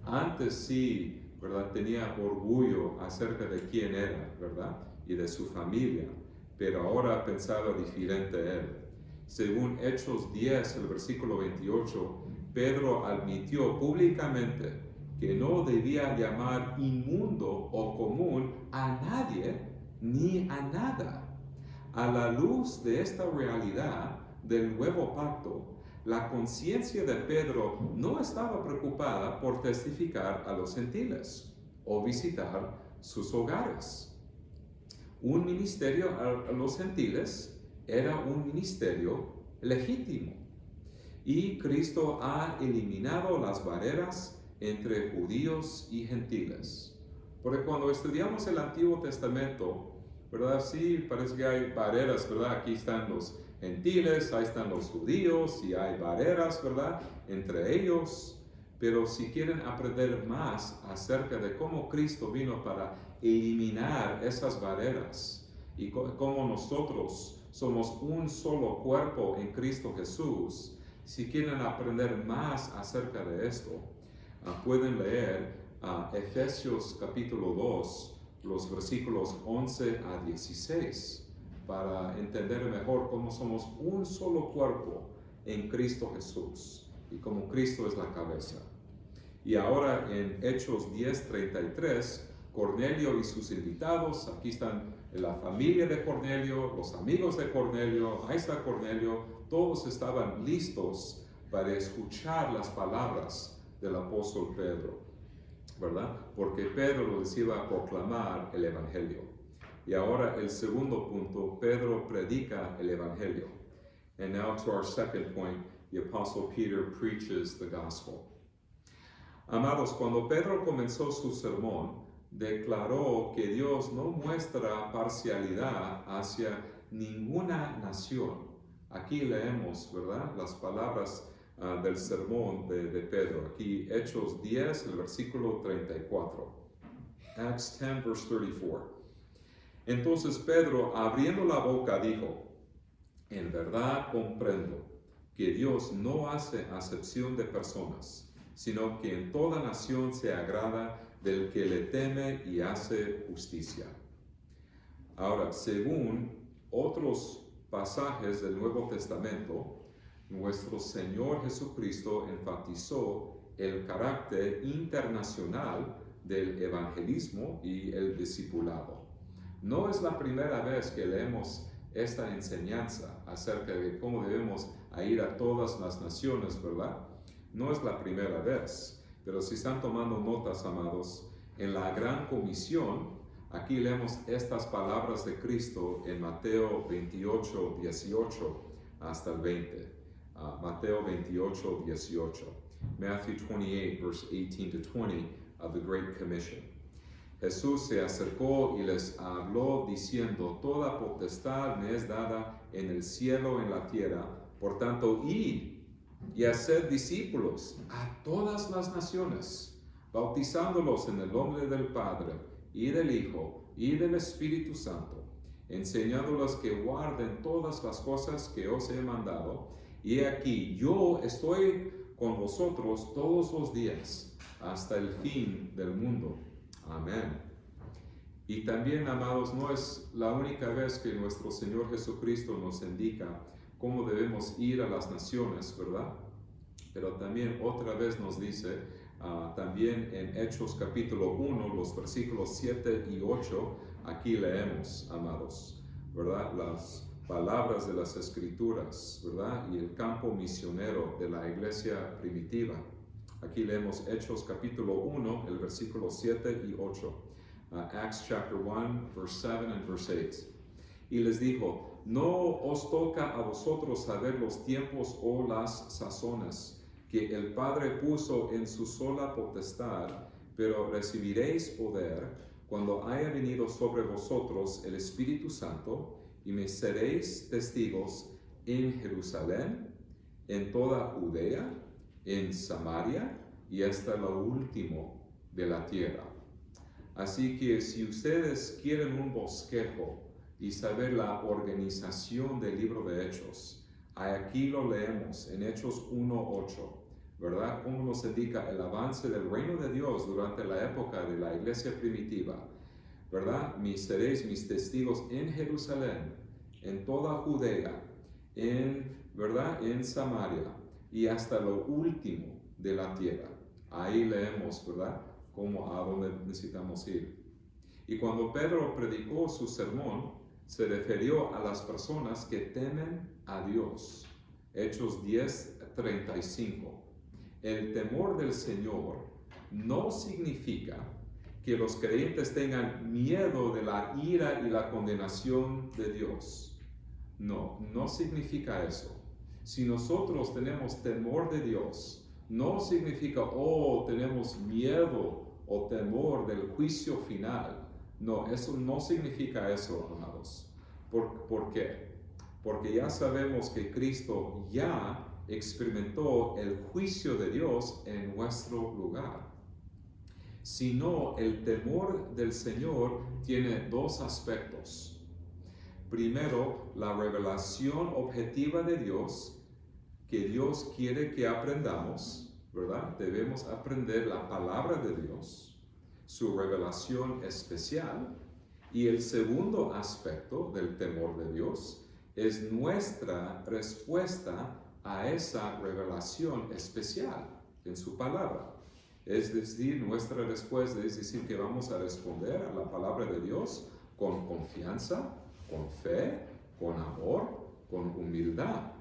Antes sí, ¿verdad?, tenía orgullo acerca de quién era, ¿verdad?, y de su familia, pero ahora pensaba diferente él. Según Hechos 10, el versículo 28, Pedro admitió públicamente que no debía llamar inmundo o común a nadie ni a nada. A la luz de esta realidad del nuevo pacto, la conciencia de Pedro no estaba preocupada por testificar a los gentiles o visitar sus hogares. Un ministerio a los gentiles era un ministerio legítimo, y Cristo ha eliminado las barreras entre judíos y gentiles. Porque cuando estudiamos el Antiguo Testamento, ¿verdad?, sí parece que hay barreras, ¿verdad? Aquí están los gentiles, ahí están los judíos, y hay barreras, ¿verdad?, entre ellos. Pero si quieren aprender más acerca de cómo Cristo vino para eliminar esas barreras y cómo nosotros somos un solo cuerpo en Cristo Jesús, si quieren aprender más acerca de esto, pueden leer Efesios capítulo 2, los versículos 11 a 16, para entender mejor cómo somos un solo cuerpo en Cristo Jesús y cómo Cristo es la cabeza. Y ahora en Hechos 10:33, Cornelio y sus invitados, aquí están la familia de Cornelio, los amigos de Cornelio, ahí está Cornelio, todos estaban listos para escuchar las palabras del apóstol Pedro, ¿verdad? Porque Pedro les iba a proclamar el Evangelio. Y ahora el segundo punto, Pedro predica el Evangelio. And now to our second point, the Apostle Peter preaches the gospel. Amados, cuando Pedro comenzó su sermón, declaró que Dios no muestra parcialidad hacia ninguna nación. Aquí leemos, ¿verdad?, las palabras del sermón de Pedro. Aquí Hechos 10, el versículo 34. Acts 10, verse 34. Entonces Pedro, abriendo la boca, dijo: en verdad comprendo que Dios no hace acepción de personas, sino que en toda nación se agrada del que le teme y hace justicia. Ahora, según otros pasajes del Nuevo Testamento, nuestro Señor Jesucristo enfatizó el carácter internacional del evangelismo y el discipulado. No es la primera vez que leemos esta enseñanza acerca de cómo debemos ir a todas las naciones, ¿verdad? No es la primera vez, pero si están tomando notas, amados, en la Gran Comisión, aquí leemos estas palabras de Cristo en Mateo 28, 18 hasta el 20. Mateo 28, 18. Matthew 28, verse 18 to 20 of the Great Commission. Jesús se acercó y les habló diciendo: toda potestad me es dada en el cielo y en la tierra, por tanto, id y haced discípulos a todas las naciones, bautizándolos en el nombre del Padre, y del Hijo, y del Espíritu Santo, enseñándolos que guarden todas las cosas que os he mandado, y he aquí, yo estoy con vosotros todos los días, hasta el fin del mundo. Amén. Y también, amados, no es la única vez que nuestro Señor Jesucristo nos indica cómo debemos ir a las naciones, ¿verdad? Pero también otra vez nos dice, también en Hechos capítulo 1, los versículos 7 y 8, aquí leemos, amados, ¿verdad?, las palabras de las Escrituras, ¿verdad?, y el campo misionero de la iglesia primitiva. Aquí leemos Hechos capítulo 1, el versículo 7 y 8. Acts chapter 1, verse 7 and verse 8. Y les dijo: no os toca a vosotros saber los tiempos o las sazones que el Padre puso en su sola potestad, pero recibiréis poder cuando haya venido sobre vosotros el Espíritu Santo, y me seréis testigos en Jerusalén, en toda Judea, en Samaria y hasta lo último de la tierra. Así que si ustedes quieren un bosquejo y saber la organización del libro de Hechos, aquí lo leemos en Hechos 1:8, ¿verdad? Como nos indica el avance del reino de Dios durante la época de la iglesia primitiva, ¿verdad? Seréis mis testigos en Jerusalén, en toda Judea, ¿verdad? En Samaria y hasta lo último de la tierra. Ahí leemos, ¿verdad? Como a dónde necesitamos ir. Y cuando Pedro predicó su sermón, se refirió a las personas que temen a Dios. Hechos 10:35. El temor del Señor no significa que los creyentes tengan miedo de la ira y la condenación de Dios. No, no significa eso. Si nosotros tenemos temor de Dios, no significa, tenemos miedo o temor del juicio final. No, eso no significa eso, amados. ¿Por qué? Porque ya sabemos que Cristo ya experimentó el juicio de Dios en nuestro lugar. Sino el temor del Señor tiene dos aspectos. Primero, la revelación objetiva de Dios, que Dios quiere que aprendamos, ¿verdad? Debemos aprender la palabra de Dios, su revelación especial. Y el segundo aspecto del temor de Dios es nuestra respuesta a esa revelación especial en su palabra. Es decir, nuestra respuesta es decir que vamos a responder a la palabra de Dios con confianza, con fe, con amor, con humildad.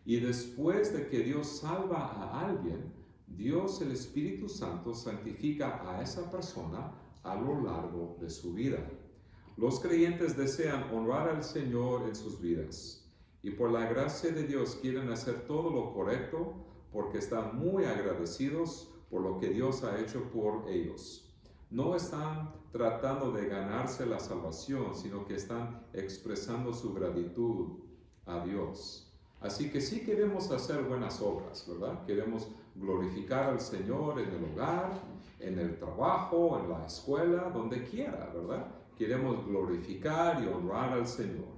Y después de que Dios salva a alguien, Dios, el Espíritu Santo, santifica a esa persona a lo largo de su vida. Los creyentes desean honrar al Señor en sus vidas y por la gracia de Dios quieren hacer todo lo correcto porque están muy agradecidos por lo que Dios ha hecho por ellos. No están tratando de ganarse la salvación, sino que están expresando su gratitud a Dios. Así que sí queremos hacer buenas obras, ¿verdad? Queremos glorificar al Señor en el hogar, en el trabajo, en la escuela, donde quiera, ¿verdad? Queremos glorificar y honrar al Señor.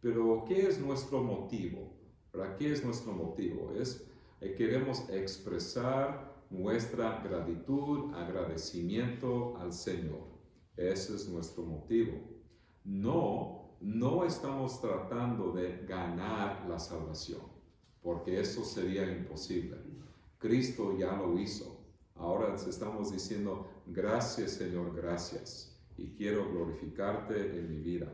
Pero ¿qué es nuestro motivo? ¿Verdad? ¿Qué es nuestro motivo? Queremos expresar nuestra gratitud, agradecimiento al Señor. Ese es nuestro motivo. No estamos tratando de ganar la salvación, porque eso sería imposible. Cristo ya lo hizo. Ahora estamos diciendo, gracias Señor, gracias. Y quiero glorificarte en mi vida.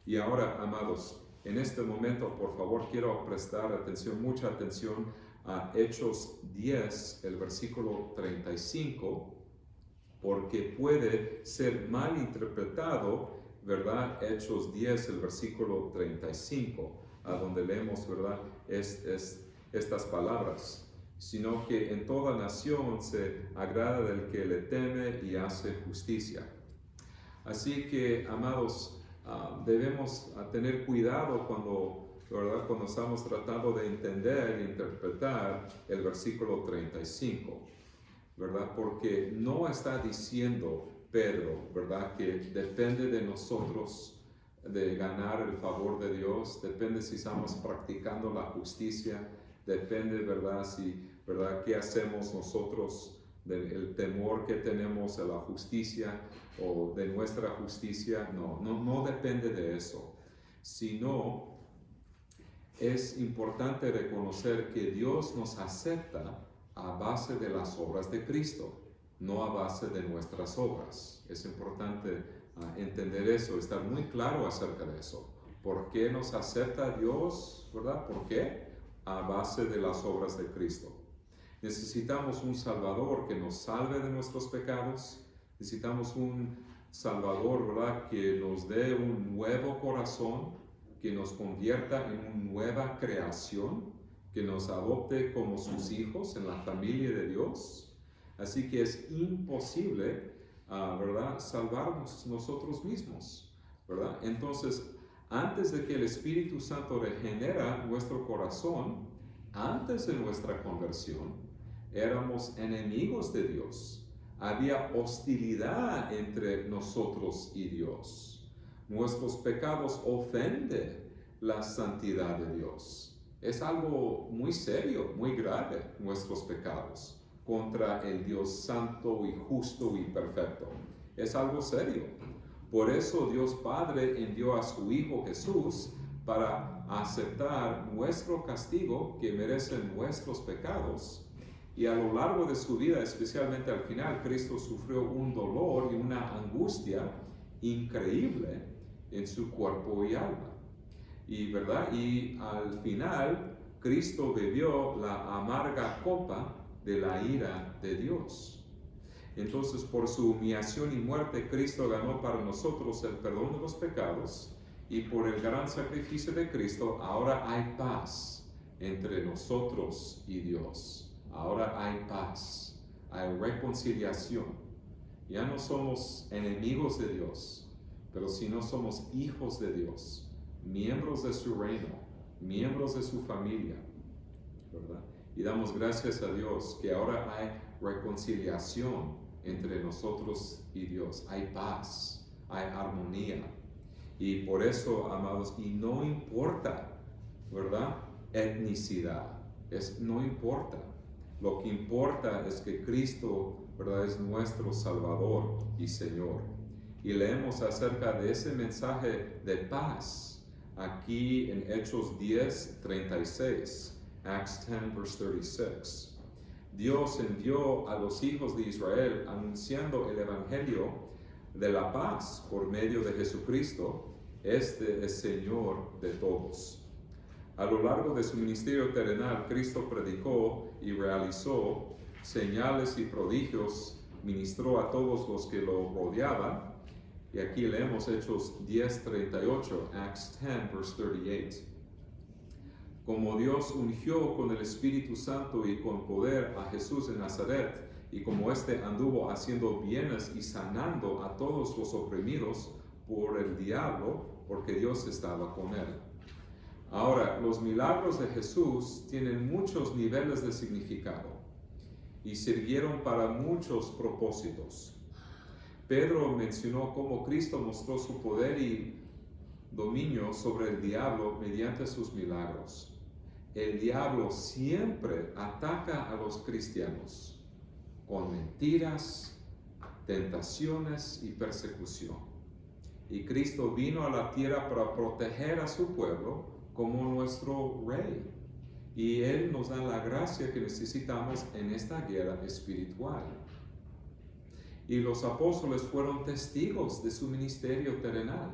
Y ahora, amados, en este momento, por favor, quiero prestar atención, mucha atención a Hechos 10, el versículo 35, porque puede ser mal interpretado, ¿verdad? Hechos 10, el versículo 35, a donde leemos, ¿verdad? Estas palabras, sino que en toda nación se agrada del que le teme y hace justicia. Así que, amados, debemos tener cuidado ¿verdad? Cuando estamos tratando de entender e interpretar el versículo 35, ¿verdad? Porque no está diciendo Pedro, ¿verdad? Que depende de nosotros de ganar el favor de Dios, depende si estamos practicando la justicia, depende, ¿verdad? ¿Verdad? ¿Qué hacemos nosotros? Del temor que tenemos a la justicia o de nuestra justicia. No depende de eso, sino es importante reconocer que Dios nos acepta a base de las obras de Cristo, no a base de nuestras obras. Es importante entender eso, estar muy claro acerca de eso. ¿Por qué nos acepta Dios? ¿Verdad? ¿Por qué? A base de las obras de Cristo. Necesitamos un Salvador que nos salve de nuestros pecados. Necesitamos un Salvador, ¿verdad? Que nos dé un nuevo corazón, que nos convierta en una nueva creación, que nos adopte como sus hijos en la familia de Dios. Así que es imposible, ¿verdad? Salvarnos nosotros mismos, ¿verdad? Entonces, Antes de que el Espíritu Santo regenera nuestro corazón, antes de nuestra conversión, éramos enemigos de Dios. Había hostilidad entre nosotros y Dios. Nuestros pecados ofenden la santidad de Dios. Es algo muy serio, muy grave, nuestros pecados contra el Dios santo y justo y perfecto. Es algo serio. Por eso Dios Padre envió a su Hijo Jesús para aceptar nuestro castigo que merecen nuestros pecados. Y a lo largo de su vida, especialmente al final, Cristo sufrió un dolor y una angustia increíble en su cuerpo y alma. Y al final, Cristo bebió la amarga copa de la ira de Dios. Entonces, por su humillación y muerte, Cristo ganó para nosotros el perdón de los pecados, y por el gran sacrificio de Cristo, ahora hay paz entre nosotros y Dios. Ahora hay paz, hay reconciliación. Ya no somos enemigos de Dios, pero sino somos hijos de Dios, miembros de su reino, miembros de su familia, ¿verdad? Y damos gracias a Dios que ahora hay reconciliación entre nosotros y Dios. Hay paz, hay armonía. Y por eso, amados, y no importa, ¿verdad? Etnicidad, no importa. Lo que importa es que Cristo, ¿verdad?, es nuestro Salvador y Señor. Y leemos acerca de ese mensaje de paz aquí en Hechos 10:36, Acts 10, verse 36. Dios envió a los hijos de Israel anunciando el Evangelio de la paz por medio de Jesucristo. Este es Señor de todos. A lo largo de su ministerio terrenal, Cristo predicó y realizó señales y prodigios, ministró a todos los que lo rodeaban. Y aquí leemos Hechos 10:38, Acts 10, verse 38. Como Dios ungió con el Espíritu Santo y con poder a Jesús de Nazaret, y como éste anduvo haciendo bienes y sanando a todos los oprimidos por el diablo, porque Dios estaba con él. Ahora, los milagros de Jesús tienen muchos niveles de significado y sirvieron para muchos propósitos. Pedro mencionó cómo Cristo mostró su poder y dominio sobre el diablo mediante sus milagros. El diablo siempre ataca a los cristianos con mentiras, tentaciones y persecución. Y Cristo vino a la tierra para proteger a su pueblo como nuestro Rey. Y Él nos da la gracia que necesitamos en esta guerra espiritual. Y los apóstoles fueron testigos de su ministerio terrenal.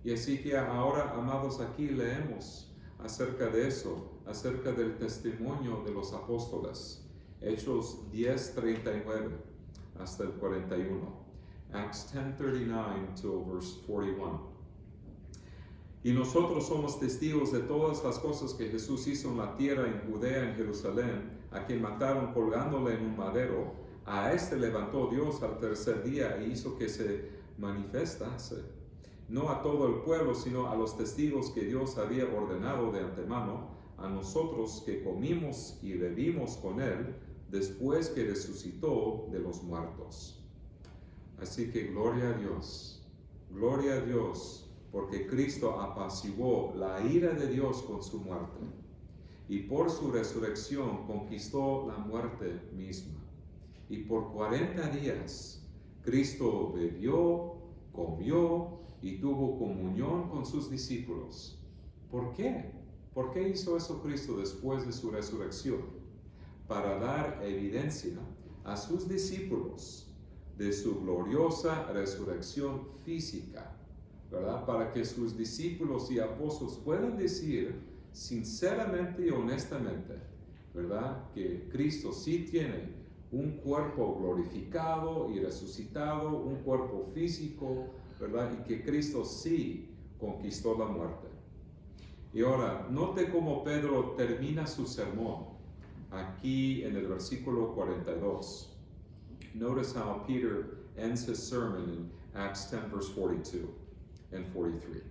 Y así que ahora, amados, aquí leemos acerca de eso, acerca del testimonio de los apóstoles. Hechos 10:39 hasta el 41. Acts 10:39 to verse 41. Y nosotros somos testigos de todas las cosas que Jesús hizo en la tierra, en Judea, en Jerusalén, a quien mataron colgándole en un madero. A este levantó Dios al tercer día e hizo que se manifestase, no a todo el pueblo, sino a los testigos que Dios había ordenado de antemano, a nosotros que comimos y bebimos con Él, después que resucitó de los muertos. Así que gloria a Dios, porque Cristo apaciguó la ira de Dios con su muerte, y por su resurrección conquistó la muerte misma. Y por 40 días Cristo bebió, comió y tuvo comunión con sus discípulos. ¿Por qué? ¿Por qué hizo eso Cristo después de su resurrección? Para dar evidencia a sus discípulos de su gloriosa resurrección física, ¿verdad? Para que sus discípulos y apóstoles puedan decir sinceramente y honestamente, ¿verdad?, que Cristo sí tiene un cuerpo glorificado y resucitado, un cuerpo físico, ¿verdad?, y que Cristo sí conquistó la muerte. Y ahora, note cómo Pedro termina su sermón aquí en el versículo 42. Notice how Peter ends his sermon in Acts 10, verse 42 and 43.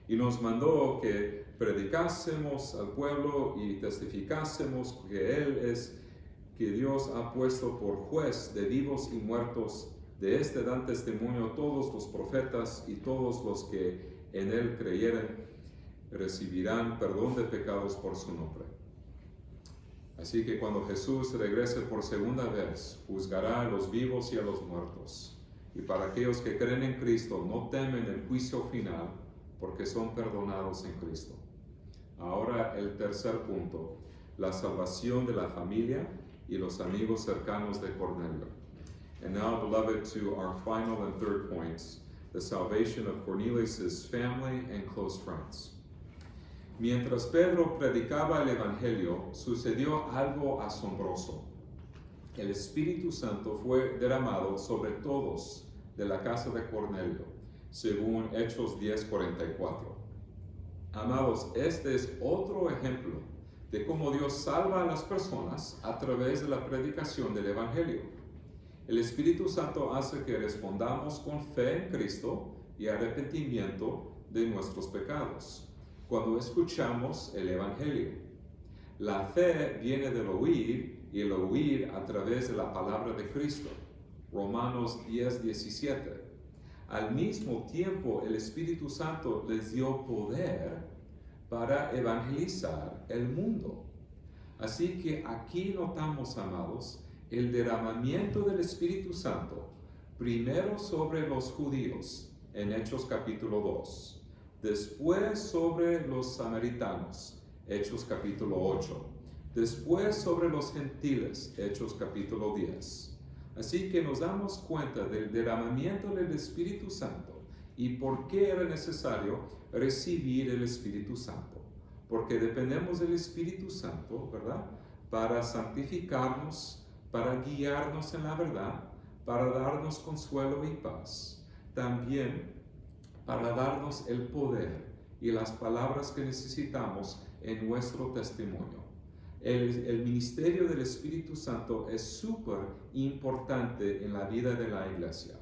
y nos mandó que predicásemos al pueblo y testificásemos que Dios ha puesto por juez de vivos y muertos. De este dan testimonio todos los profetas, y todos los que en él creyeren recibirán perdón de pecados por su nombre. Así que cuando Jesús regrese por segunda vez, juzgará a los vivos y a los muertos. Y para aquellos que creen en Cristo, no temen el juicio final, porque son perdonados en Cristo. Ahora el tercer punto, la salvación de la familia y los amigos cercanos de Cornelio. And now, beloved, to our final and third points, the salvation of Cornelius' family and close friends. Mientras Pedro predicaba el Evangelio, sucedió algo asombroso. El Espíritu Santo fue derramado sobre todos de la casa de Cornelio, según Hechos 10:44. Amados, este es otro ejemplo de cómo Dios salva a las personas a través de la predicación del Evangelio. El Espíritu Santo hace que respondamos con fe en Cristo y arrepentimiento de nuestros pecados cuando escuchamos el Evangelio. La fe viene del oír, y el oír a través de la palabra de Cristo. Romanos 10:17. Al mismo tiempo, el Espíritu Santo les dio poder para evangelizar el mundo. Así que aquí notamos, amados, el derramamiento del Espíritu Santo, primero sobre los judíos, en Hechos capítulo 2, después sobre los samaritanos, Hechos capítulo 8, después sobre los gentiles, Hechos capítulo 10. Así que nos damos cuenta del derramamiento del Espíritu Santo y por qué era necesario recibir el Espíritu Santo. Porque dependemos del Espíritu Santo, ¿verdad? Para santificarnos, para guiarnos en la verdad, para darnos consuelo y paz. También para darnos el poder y las palabras que necesitamos en nuestro testimonio. El ministerio del Espíritu Santo es súper importante en la vida de la iglesia,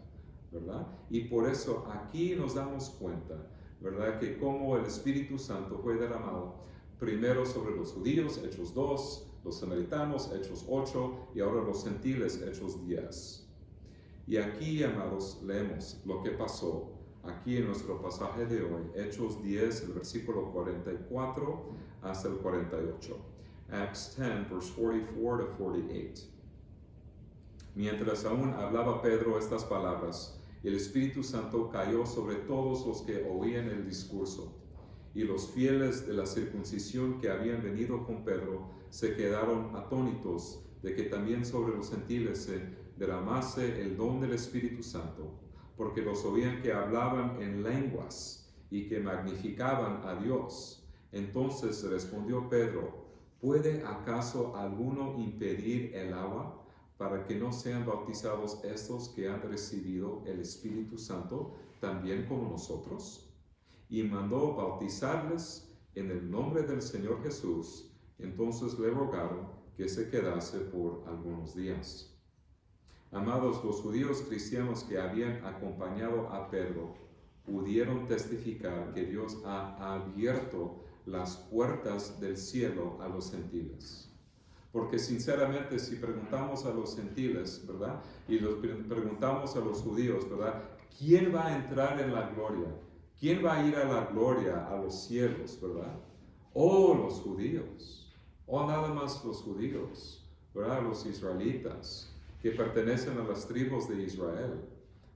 ¿verdad? Y por eso aquí nos damos cuenta, ¿verdad? Que como el Espíritu Santo fue derramado primero sobre los judíos, Hechos 2, los samaritanos, Hechos 8, y ahora los gentiles, Hechos 10. Y aquí, amados, leemos lo que pasó aquí en nuestro pasaje de hoy, Hechos 10, el versículo 44 hasta el 48. Acts 10, verse 44 to 48. Mientras aún hablaba Pedro estas palabras, el Espíritu Santo cayó sobre todos los que oían el discurso, y los fieles de la circuncisión que habían venido con Pedro se quedaron atónitos de que también sobre los gentiles se derramase el don del Espíritu Santo, porque los oían que hablaban en lenguas y que magnificaban a Dios. Entonces respondió Pedro: ¿puede acaso alguno impedir el agua para que no sean bautizados estos que han recibido el Espíritu Santo también como nosotros? Y mandó bautizarles en el nombre del Señor Jesús. Entonces le rogaron que se quedase por algunos días. Amados, los judíos cristianos que habían acompañado a Pedro pudieron testificar que Dios ha abierto las puertas del cielo a los gentiles. Porque sinceramente, si preguntamos a los gentiles, ¿verdad? Y preguntamos a los judíos, ¿verdad? ¿Quién va a entrar en la gloria? ¿Quién va a ir a la gloria, a los cielos, verdad? Oh, los judíos. O nada más los judíos, ¿verdad? Los israelitas, que pertenecen a las tribus de Israel.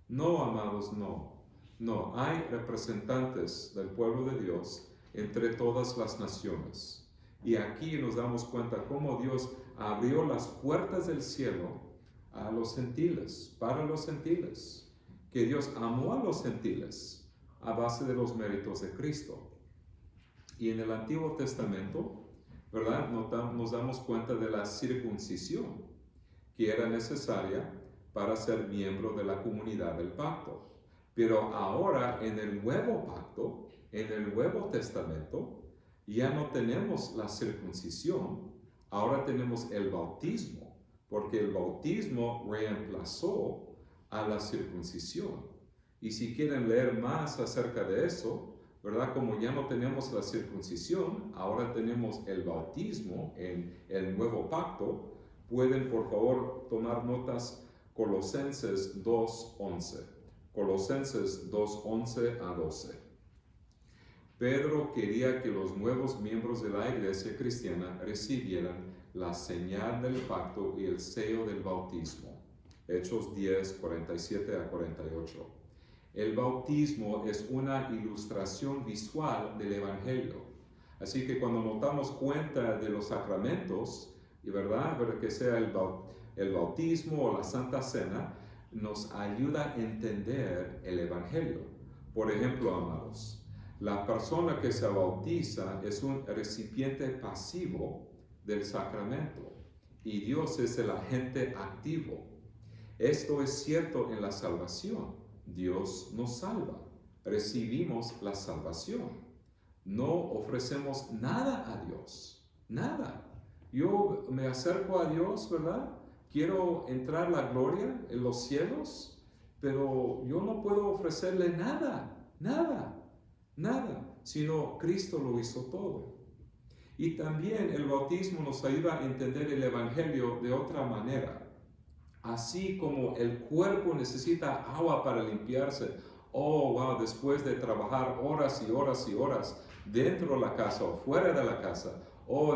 No, amados, no. No, hay representantes del pueblo de Dios entre todas las naciones. Y aquí nos damos cuenta cómo Dios abrió las puertas del cielo a los gentiles, para los gentiles. Que Dios amó a los gentiles a base de los méritos de Cristo. Y en el Antiguo Testamento, ¿verdad? Nos damos cuenta de la circuncisión que era necesaria para ser miembro de la comunidad del pacto. Pero ahora en el nuevo pacto, en el Nuevo Testamento, ya no tenemos la circuncisión, ahora tenemos el bautismo, porque el bautismo reemplazó a la circuncisión. Y si quieren leer más acerca de eso, ¿verdad? Como ya no tenemos la circuncisión, ahora tenemos el bautismo en el nuevo pacto. Pueden, por favor, tomar notas. Colosenses 2:11. Colosenses 2:11 a 12. Pedro quería que los nuevos miembros de la iglesia cristiana recibieran la señal del pacto y el sello del bautismo. Hechos 10, 47 a 48. El bautismo es una ilustración visual del Evangelio. Así que cuando nos damos cuenta de los sacramentos, y verdad, que sea el bautismo o la Santa Cena, nos ayuda a entender el Evangelio. Por ejemplo, amados, la persona que se bautiza es un recipiente pasivo del sacramento y Dios es el agente activo. Esto es cierto en la salvación. Dios nos salva. Recibimos la salvación. No ofrecemos nada a Dios. Nada. Yo me acerco a Dios, ¿verdad? Quiero entrar a la gloria en los cielos, pero yo no puedo ofrecerle nada, sino Cristo lo hizo todo. Y también el bautismo nos ayuda a entender el Evangelio de otra manera. Así como el cuerpo necesita agua para limpiarse, después de trabajar horas y horas y horas dentro de la casa o fuera de la casa,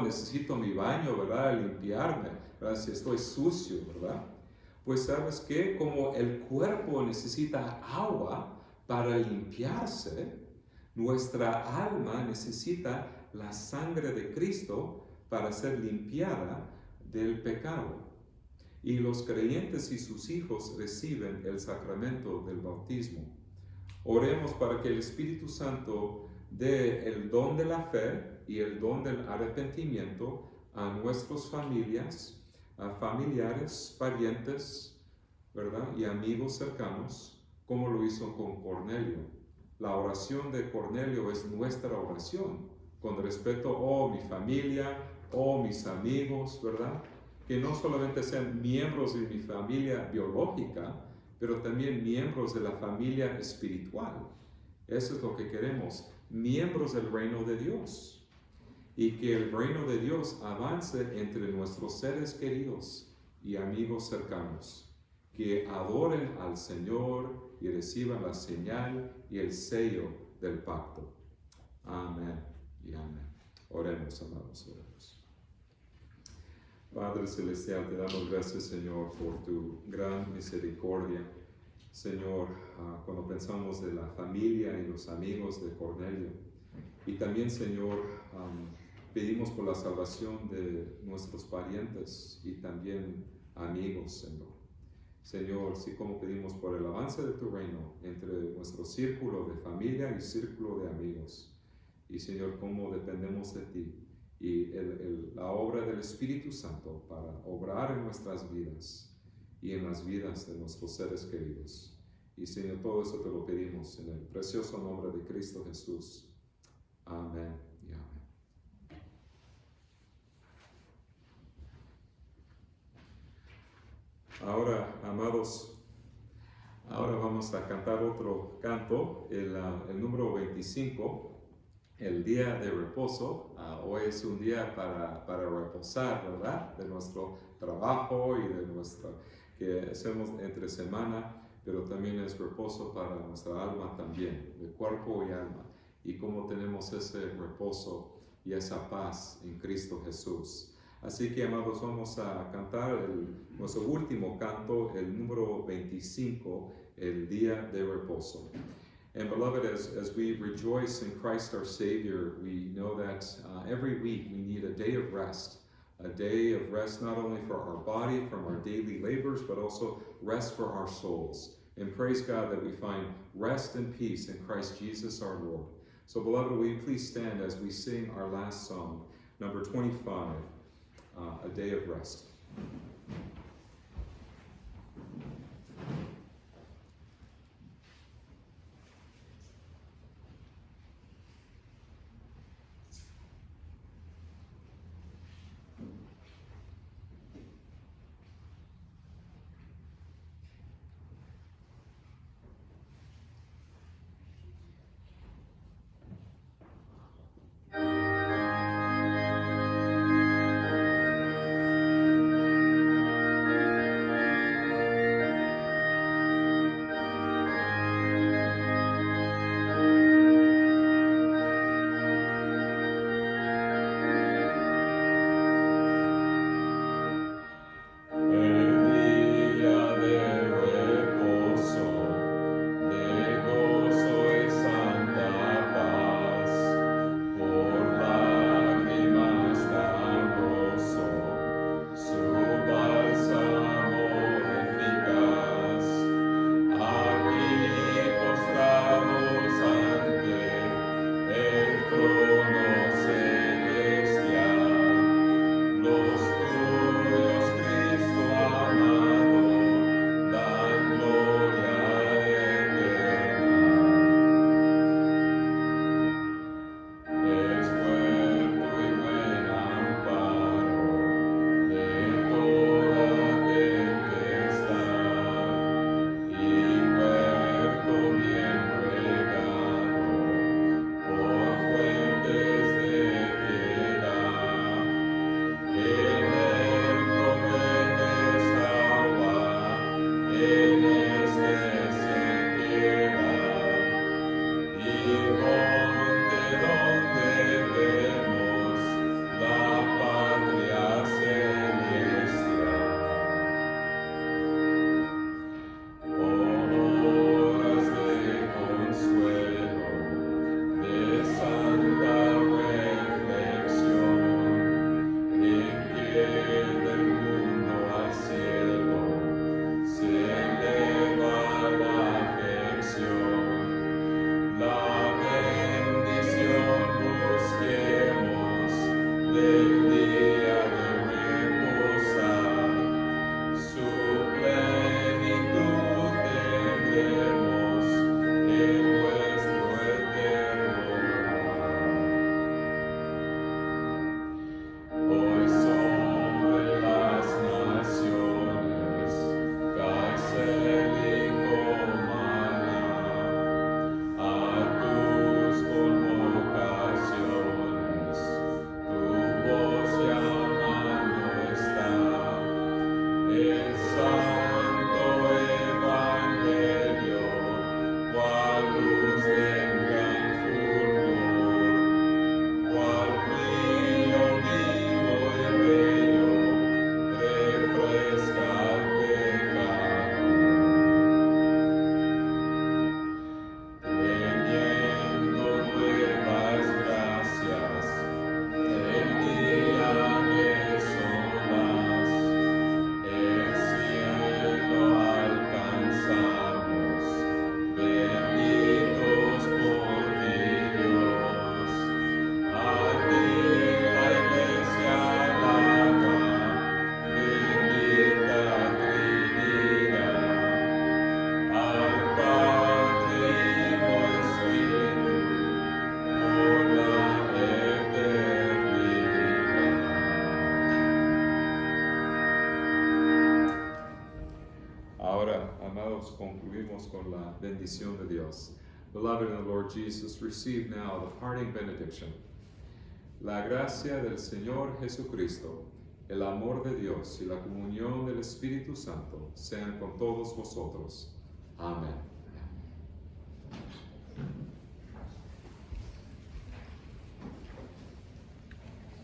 necesito mi baño, ¿verdad? Limpiarme, ¿verdad? Si estoy sucio, ¿verdad? Pues sabes que como el cuerpo necesita agua para limpiarse, nuestra alma necesita la sangre de Cristo para ser limpiada del pecado. Y los creyentes y sus hijos reciben el sacramento del bautismo. Oremos para que el Espíritu Santo dé el don de la fe y el don del arrepentimiento a nuestras familias, a familiares, parientes, ¿verdad? Y amigos cercanos, como lo hizo con Cornelio. La oración de Cornelio es nuestra oración, con respeto, mi familia, mis amigos, ¿verdad? Que no solamente sean miembros de mi familia biológica, pero también miembros de la familia espiritual. Eso es lo que queremos, miembros del reino de Dios. Y que el reino de Dios avance entre nuestros seres queridos y amigos cercanos, que adoren al Señor y reciban la señal y el sello del pacto. Amén y amén. Oremos, amados, oremos. Padre Celestial, te damos gracias, Señor, por tu gran misericordia. Señor, cuando pensamos de la familia y los amigos de Cornelio, y también, Señor, pedimos por la salvación de nuestros parientes y también amigos, Señor. Señor, así como pedimos por el avance de tu reino entre nuestro círculo de familia y círculo de amigos. Y, Señor, cómo dependemos de ti y la obra del Espíritu Santo para obrar en nuestras vidas y en las vidas de nuestros seres queridos. Y, Señor, todo eso te lo pedimos en el precioso nombre de Cristo Jesús. Amén y amén. Ahora, amados, vamos a cantar otro canto, el número 25. El día de reposo. Hoy es un día para reposar, ¿verdad? De nuestro trabajo y de que hacemos entre semana, pero también es reposo para nuestra alma también, de cuerpo y alma. Y cómo tenemos ese reposo y esa paz en Cristo Jesús. Así que, amados, vamos a cantar nuestro último canto, el número 25, el día de reposo. And beloved, as we rejoice in Christ our Savior, we know that every week we need a day of rest not only for our body from our daily labors, but also rest for our souls. And praise God that we find rest and peace in Christ Jesus our Lord. So beloved, will you please stand as we sing our last song, number 25, A Day of Rest. concluimos con la bendición de Dios. Beloved in the Lord Jesus, receive now the parting benediction. La gracia del Señor Jesucristo, el amor de Dios y la comunión del Espíritu Santo sean con todos vosotros. Amén.